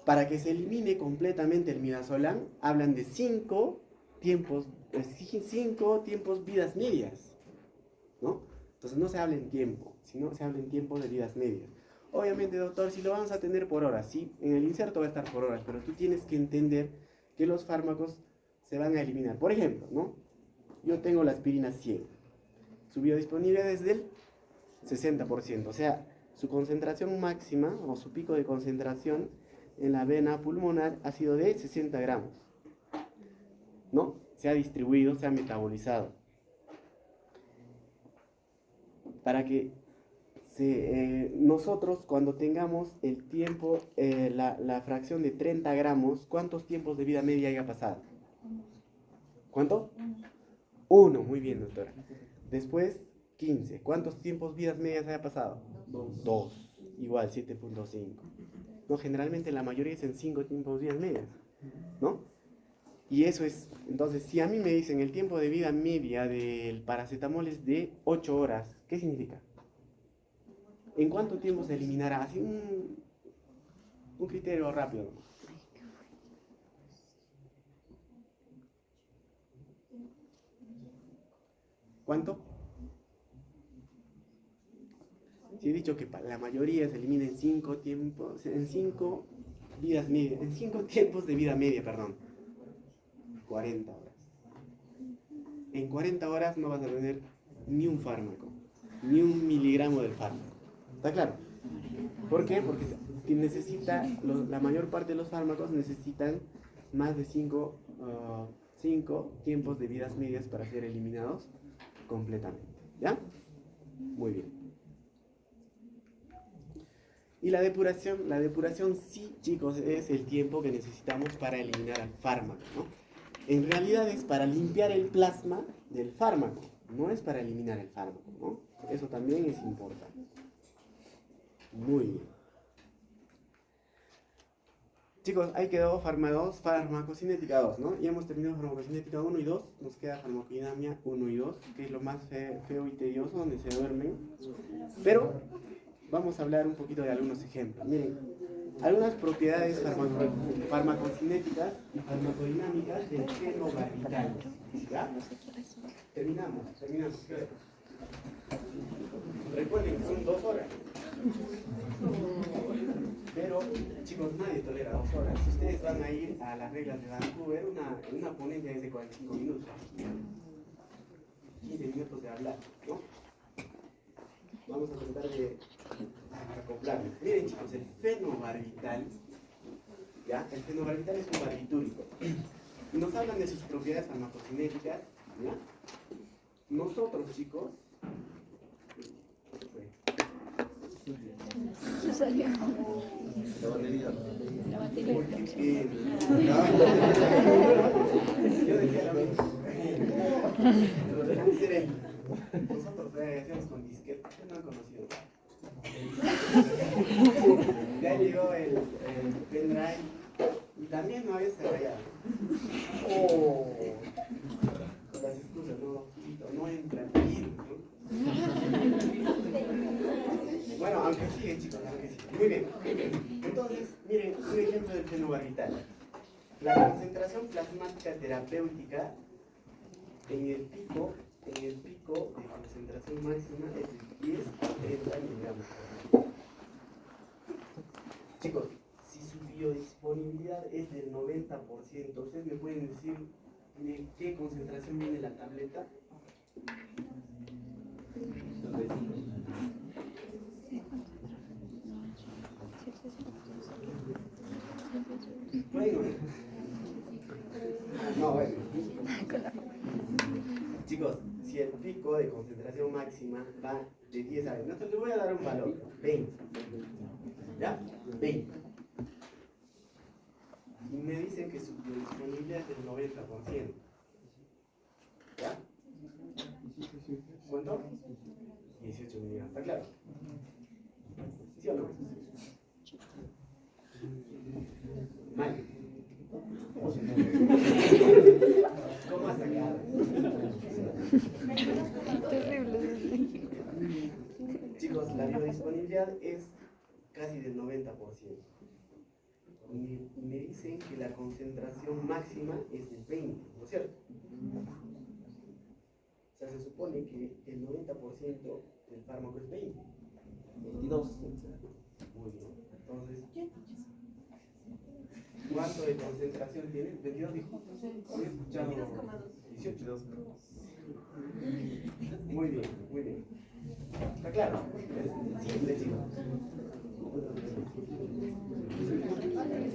Para que se elimine completamente el midazolam, hablan de 5 tiempos vidas medias, ¿no? Entonces no se habla en tiempo, sino se habla en tiempo de vidas medias. Obviamente, doctor, si lo vamos a tener por horas, sí, en el inserto va a estar por horas, pero tú tienes que entender que los fármacos se van a eliminar. Por ejemplo, ¿no? Yo tengo la aspirina 100, su biodisponibilidad es del 60%, o sea, su concentración máxima o su pico de concentración en la vena pulmonar ha sido de 60 gramos, ¿no? Se ha distribuido, se ha metabolizado. Para que nosotros cuando tengamos el tiempo, la fracción de 30 gramos, ¿cuántos tiempos de vida media haya pasado? ¿Cuánto? 1, muy bien, doctora. Después, 15. ¿Cuántos tiempos vidas medias haya pasado? 2. Igual, 7.5. No, generalmente la mayoría es en 5 tiempos vidas medias, ¿no? Y eso es, entonces, si a mí me dicen el tiempo de vida media del paracetamol es de 8 horas, ¿qué significa? ¿En cuánto tiempo se eliminará? Así un criterio rápido. ¿Cuánto? Si he dicho que la mayoría se elimina en 5 tiempos, en 5 vidas medias, en 5 tiempos de vida media, perdón. 40 horas. En 40 horas no vas a tener ni un fármaco, ni un miligramo del fármaco. ¿Está claro? ¿Por qué? Porque la mayor parte de los fármacos necesitan más de 5 tiempos de vidas medias para ser eliminados completamente. ¿Ya? Muy bien. Y la depuración sí, chicos, es el tiempo que necesitamos para eliminar al fármaco, ¿no? En realidad es para limpiar el plasma del fármaco, no es para eliminar el fármaco, ¿no? Eso también es importante. Muy bien. Chicos, ahí quedó farmacocinética 2, ¿no? Ya hemos terminado farmacocinética 1 y 2, nos queda farmacodinamia 1 y 2, que es lo más feo y tedioso, donde se duermen. Pero vamos a hablar un poquito de algunos ejemplos. Miren, Algunas propiedades farmacocinéticas y farmacodinámicas del fenobarbital. ¿Ya? Terminamos. Recuerden que son 2 horas. Pero, chicos, nadie tolera 2 horas. Si ustedes van a ir a las reglas de Vancouver, una ponencia es de 45 minutos. 15 minutos de hablar, ¿no? Vamos a tratar de acoplarlo. Miren, chicos, el fenobarbital, ¿ya? El fenobarbital es un barbitúrico. Y nos hablan de sus propiedades farmacocinéticas, ¿ya? Nosotros, chicos, La batería. Yo decía lo mismo. Nosotros hacíamos con disquete, no han conocido. Ya llegó el pendrive y también no había rayado. Con las excusas, no entra bien, ¿no? Bueno, aunque sigue, chicos, aunque sigue. Muy bien. Entonces, miren, un ejemplo del fenobarbital. La concentración plasmática terapéutica en el pico de concentración máxima es de 10 a 30 miligramos por litro. Chicos, si su biodisponibilidad es del 90%, ¿ustedes me pueden decir de qué concentración viene la tableta? Bueno. No, bueno. Chicos, si el pico de concentración máxima va de 10 a 20, entonces le voy a dar un valor, 20. ¿Ya? 20. Y me dicen que su biodisponibilidad es del 90%. ¿Ya? ¿Cuánto? 18 miligramos. ¿Está claro? ¿Sí o no? Mal. ¿Cómo has sacado? Terrible. Chicos, la biodisponibilidad es casi del 90%. Me dicen que la concentración máxima es del 20%, ¿no es cierto? O sea, se supone que el 90% del fármaco es 20. 22. Muy bien. Entonces, ¿cuánto de concentración tiene? 22 dijo. He escuchado 18. Muy bien, muy bien. ¿Está claro? Es simple, chicos.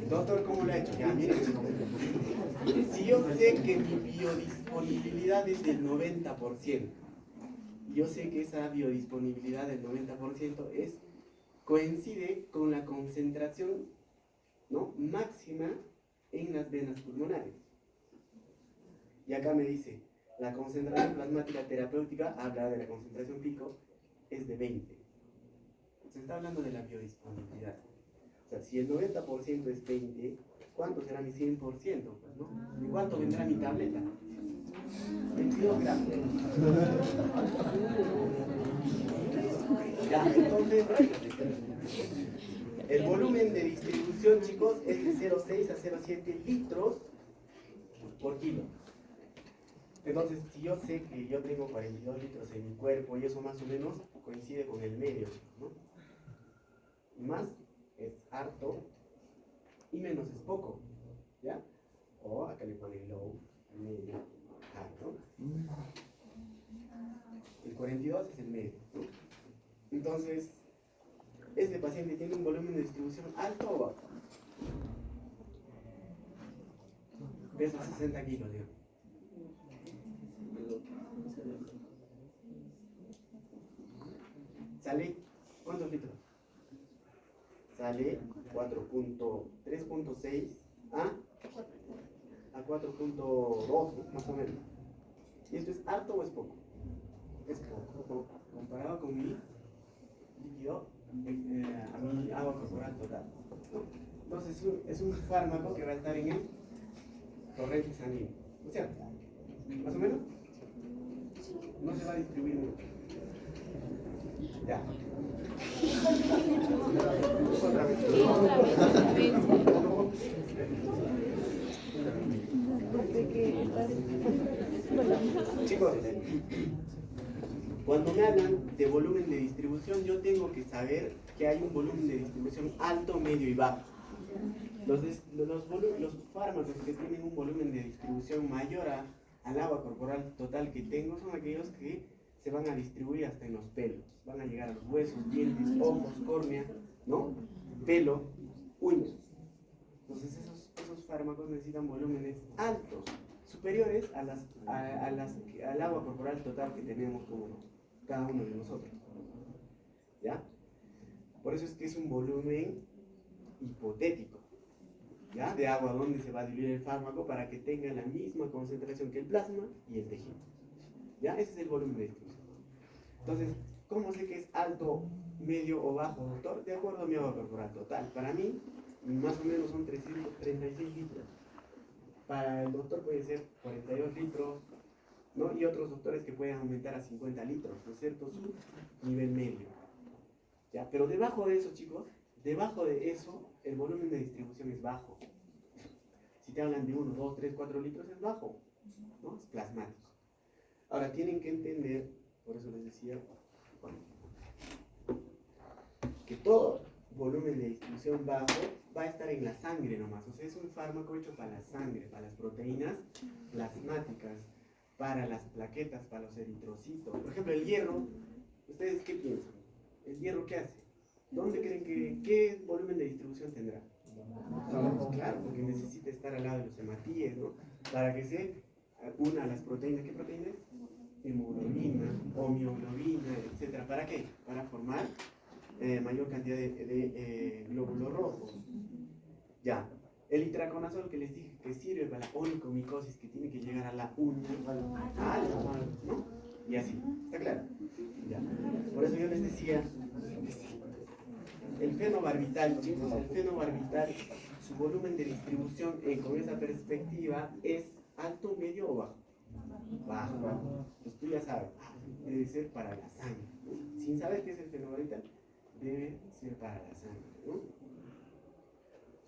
Doctor, ¿cómo lo ha hecho? Ya, miren, chicos. Si yo sé que mi biodisponibilidad es del 90%, yo sé que esa biodisponibilidad del 90% coincide con la concentración, ¿no?, máxima en las venas pulmonares. Y acá me dice, la concentración plasmática terapéutica, habla de la concentración pico, es de 20. Se está hablando de la biodisponibilidad. O sea, si el 90% es 20, ¿cuánto será mi 100%? Pues, ¿no? ¿Y cuánto vendrá mi tableta? 22 gramos. Ya, entonces, el volumen de distribución, chicos, es de 0,6 a 0,7 litros por kilo. Entonces, si yo sé que yo tengo 42 litros en mi cuerpo y eso más o menos coincide con el medio, ¿no? Más es harto y menos es poco, ¿ya? O acá le ponen low, medio, high, ¿no? El 42 es el medio, ¿no? Entonces, este paciente tiene un volumen de distribución alto o bajo. Pesa 60 kilos, digamos. ¿Sale? ¿Cuántos litros? Sale 3.6 a 4.2, más o menos. ¿Y esto es harto o es poco? Es poco, comparado con mi líquido, a mi agua corporal total, ¿no? Entonces es un fármaco que va a estar en el torrente sanguíneo, ¿no es cierto? ¿Más o menos? No se va a distribuir mucho. Ya. Chicos, cuando me hablan de volumen de distribución, yo tengo que saber que hay un volumen de distribución alto, medio y bajo. Los fármacos que tienen un volumen de distribución mayor al agua corporal total que tengo son aquellos que se van a distribuir hasta en los pelos. Van a llegar a los huesos, dientes, ojos, córnea, ¿no? Pelo, uñas. Entonces esos fármacos necesitan volúmenes altos, superiores al agua corporal total que tenemos como cada uno de nosotros. ¿Ya? Por eso es que es un volumen hipotético, ¿ya? De agua donde se va a diluir el fármaco para que tenga la misma concentración que el plasma y el tejido. ¿Ya? Ese es el volumen de distribución. Entonces, ¿cómo sé que es alto, medio o bajo, doctor? De acuerdo a mi agua corporal total. Para mí, más o menos son 336 litros. Para el doctor puede ser 42 litros, ¿no? Y otros doctores que pueden aumentar a 50 litros, ¿no es cierto? Su nivel medio. ¿Ya? Pero debajo de eso, chicos, debajo de eso, el volumen de distribución es bajo. Si te hablan de 1, 2, 3, 4 litros, es bajo, ¿no? Es plasmático. Ahora, tienen que entender, por eso les decía, que todo volumen de distribución bajo va a estar en la sangre nomás. O sea, es un fármaco hecho para la sangre, para las proteínas plasmáticas, para las plaquetas, para los eritrocitos. Por ejemplo, el hierro, ¿ustedes qué piensan? ¿El hierro qué hace? ¿Dónde creen qué volumen de distribución tendrá? Claro, porque necesita estar al lado de los hematíes, ¿no? Para que se una a las proteínas. ¿Qué proteínas? Hemoglobina, homoglobina, etc. ¿Para qué? Para formar mayor cantidad de glóbulos rojos. Ya. El itraconazol que les dije que sirve para la onicomicosis, que tiene que llegar a la uña, ¿no? Y así. ¿Está claro? Ya. Por eso yo les decía, el fenobarbital, chicos, el fenobarbital, su volumen de distribución con esa perspectiva es alto, medio o bajo. Bajo. Pues tú ya sabes, debe ser para la sangre, ¿no? Sin saber qué es el fenobarbital, debe ser para la sangre, ¿no?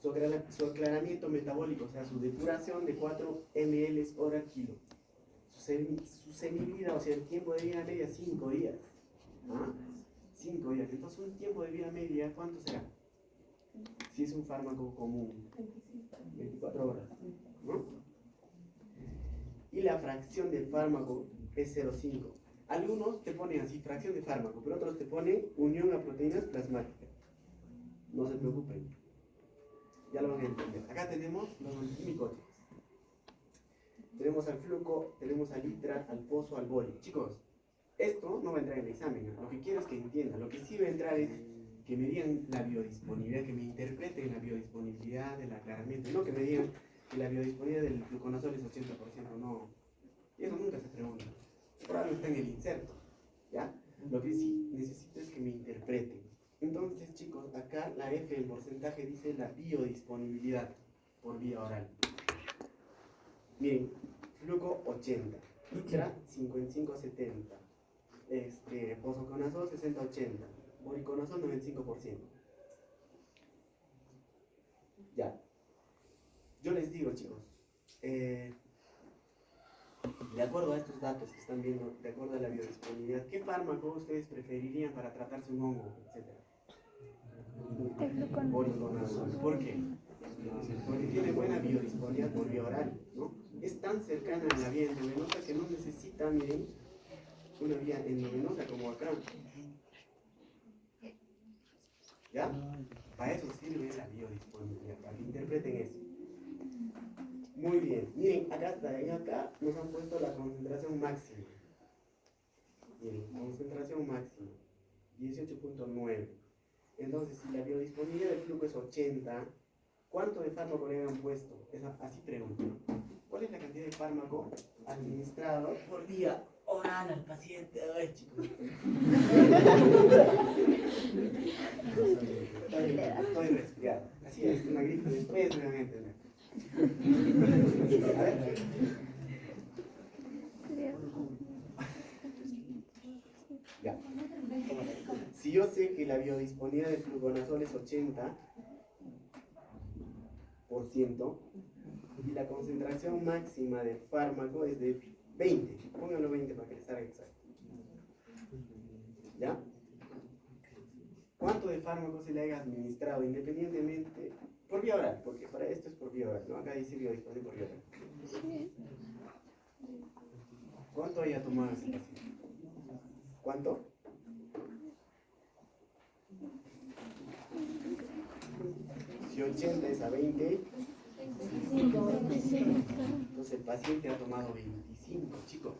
Su aclaramiento metabólico, o sea, su depuración de 4 ml hora kilo. Su semividad, o sea, el tiempo de vida media, 5 días. ¿Ah? 5 días. Entonces, un tiempo de vida media, ¿cuánto será? Si es un fármaco común. 24 horas. ¿No? Y la fracción de fármaco es 0,5. Algunos te ponen así, fracción de fármaco, pero otros te ponen unión a proteínas plasmáticas. No se preocupen. Ya lo van a entender. Acá tenemos los antimicóticos. Tenemos al fluco, tenemos al itra, al pozo, al boli. Chicos, esto no va a entrar en el examen, ¿no? Lo que quiero es que entiendan. Lo que sí va a entrar es que me digan la biodisponibilidad, que me interpreten la biodisponibilidad del aclaramiento. No que me digan que la biodisponibilidad del fluconazol es 80%, no. Y eso nunca se pregunta. Por algo está en el inserto, ¿ya? Lo que sí necesito es que me interpreten. Entonces, chicos, acá la F, el porcentaje, dice la biodisponibilidad por vía oral. Miren, fluco 80, itra 55-70, pozoconazol 60-80, voriconazol 95%. Ya. Yo les digo, chicos, de acuerdo a estos datos que están viendo, de acuerdo a la biodisponibilidad, ¿qué fármaco ustedes preferirían para tratarse un hongo, etcétera? Voriconazol. ¿Por qué? Porque tiene buena biodisponibilidad por vía oral, ¿no? Es tan cercana a la vía endovenosa que no necesita, miren, una vía endovenosa como acá. ¿Ya? Para eso sirve la biodisponibilidad, para que interpreten eso. Muy bien, miren, acá está, en acá nos han puesto la concentración máxima. Miren, concentración máxima, 18.9. Entonces, si la biodisponibilidad del flujo es 80, ¿cuánto de fármaco le han puesto? Así pregunto. ¿Cuál es la cantidad de fármaco administrado por vía oral al paciente? Ay, chicos. Estoy resfriado. Así es, una gripe después me van a entender. A ver. Ya. Si yo sé que la biodisponibilidad de fluconazol es 80% y la concentración máxima del fármaco es de 20, pónganlo 20 para que les salga exacto. ¿Ya? ¿Cuánto de fármaco se le haya administrado independientemente? Por vía oral, porque para esto es por vía oral, ¿no? Acá dice biodisponible por vía oral. ¿Cuánto haya tomado ese paciente? ¿Cuánto? Si 80 es a 20, entonces el paciente ha tomado 25, chicos,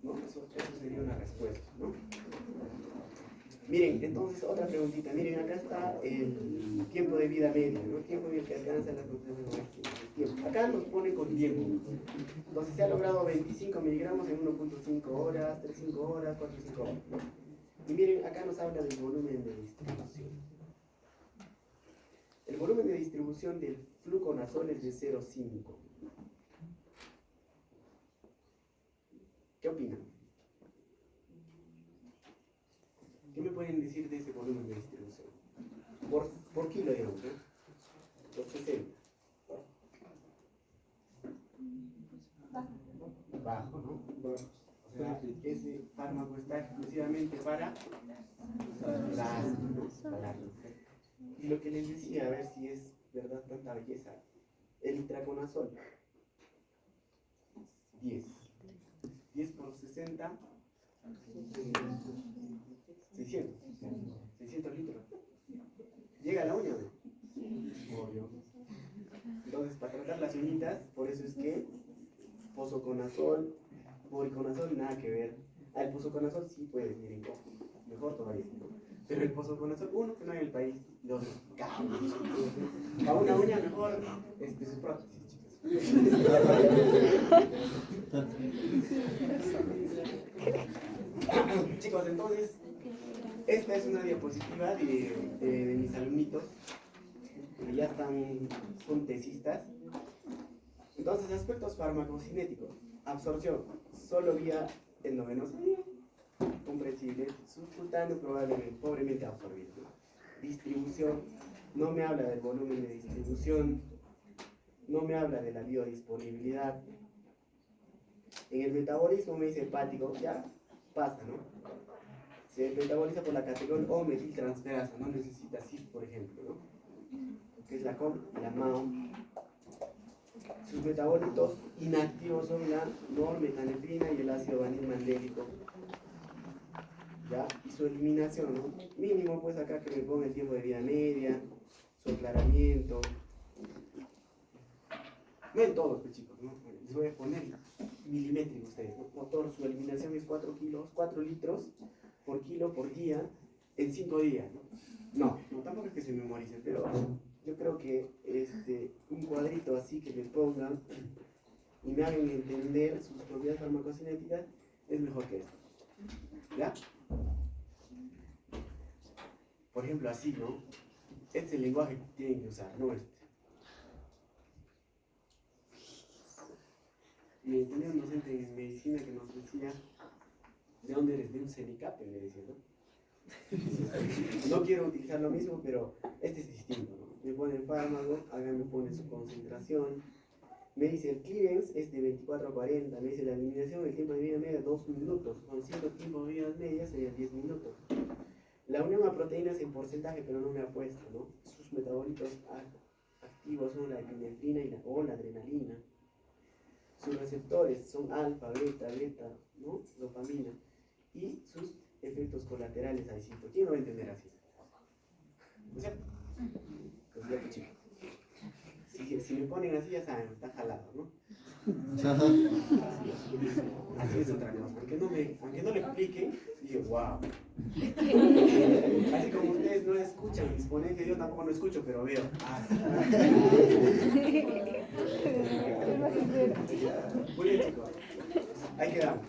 ¿no? Eso sería una respuesta, ¿no? Miren, entonces otra preguntita. Miren, acá está el tiempo de vida medio, ¿no? El tiempo en el que alcanza la concentración máxima. Acá nos pone con tiempo. Entonces se ha logrado 25 miligramos en 1.5 horas, 3.5 horas, 4.5 horas, ¿no? Y miren, acá nos habla del volumen de distribución. El volumen de distribución del fluconazol es de 0,5. ¿Qué opinan? ¿Qué me pueden decir de ese volumen de distribución? Por kilo, digamos, ¿eh? Por 60. Bajo, ¿no? O sea, ese fármaco está exclusivamente para la asma, ¿no? Para la. Y lo que les decía, a ver si es verdad tanta belleza. El itraconazol. 10 por 60. 600 litros. ¿Llega a la uña? Obvio. Entonces, para tratar las uñitas, por eso es que pozoconazol, voriconazol, nada que ver. El pozoconazol sí puede, miren, mejor todavía, ¿no? Pero el pozoconazol, uno, que no hay en el país, dos, cambios. A una uña mejor, sus prótesis, chicos. Chicos, entonces, esta es una diapositiva de mis alumnitos, que ya son tesistas. Entonces, aspectos farmacocinéticos. Absorción, solo vía endovenosa, comprensible, subcutáneo probablemente, pobremente absorbido. Distribución, no me habla del volumen de distribución, no me habla de la biodisponibilidad. En el metabolismo me dice hepático, ya pasa, ¿no? Se metaboliza por la categoría O metiltransferasa, no necesita CIS, por ejemplo, ¿no? Que es la COM, la MAO. Sus metabolitos inactivos son la normetanefrina y el ácido vanilmandélico. ¿Ya? Y su eliminación, ¿no? Mínimo, pues acá que me ponga el tiempo de vida media, su aclaramiento. No en todos, pues chicos, ¿no? Les voy a poner milimétrico ustedes, ¿no? Por su eliminación es 4 litros por kilo por día en 5 días, ¿no? No, tampoco es que se memoricen, pero yo creo que un cuadrito así que le pongan y me hagan entender sus propiedades farmacocinéticas es mejor que esto. ¿Ya? Por ejemplo, así, ¿no? Este es el lenguaje que tienen que usar, no este. Me tenía un docente en medicina que nos decía, ¿de dónde eres? De un CENICAP, me decía, ¿no? No quiero utilizar lo mismo, pero este es distinto, ¿no? Me pone el fármaco, acá me pone su concentración, me dice el clearance es de 24 a 40, me dice la eliminación, el tiempo de vida media 2 minutos, con cierto tiempo de vida media sería 10 minutos. La unión a proteínas en porcentaje, pero no me ha puesto, ¿no? Sus metabolitos activos son la epinefrina o la adrenalina. Sus receptores son alfa, beta, ¿no? Dopamina. Y sus efectos colaterales a distinto. ¿Quién lo va a entender así? ¿No es cierto? Pues ya, chicos. Si me ponen así, ya saben, está jalado, ¿no? Así es otra cosa. Aunque no le explique, digo, wow. Así como ustedes no escuchan mis ponencias, yo tampoco no escucho, pero veo. Muy bien, chicos. Ahí quedamos.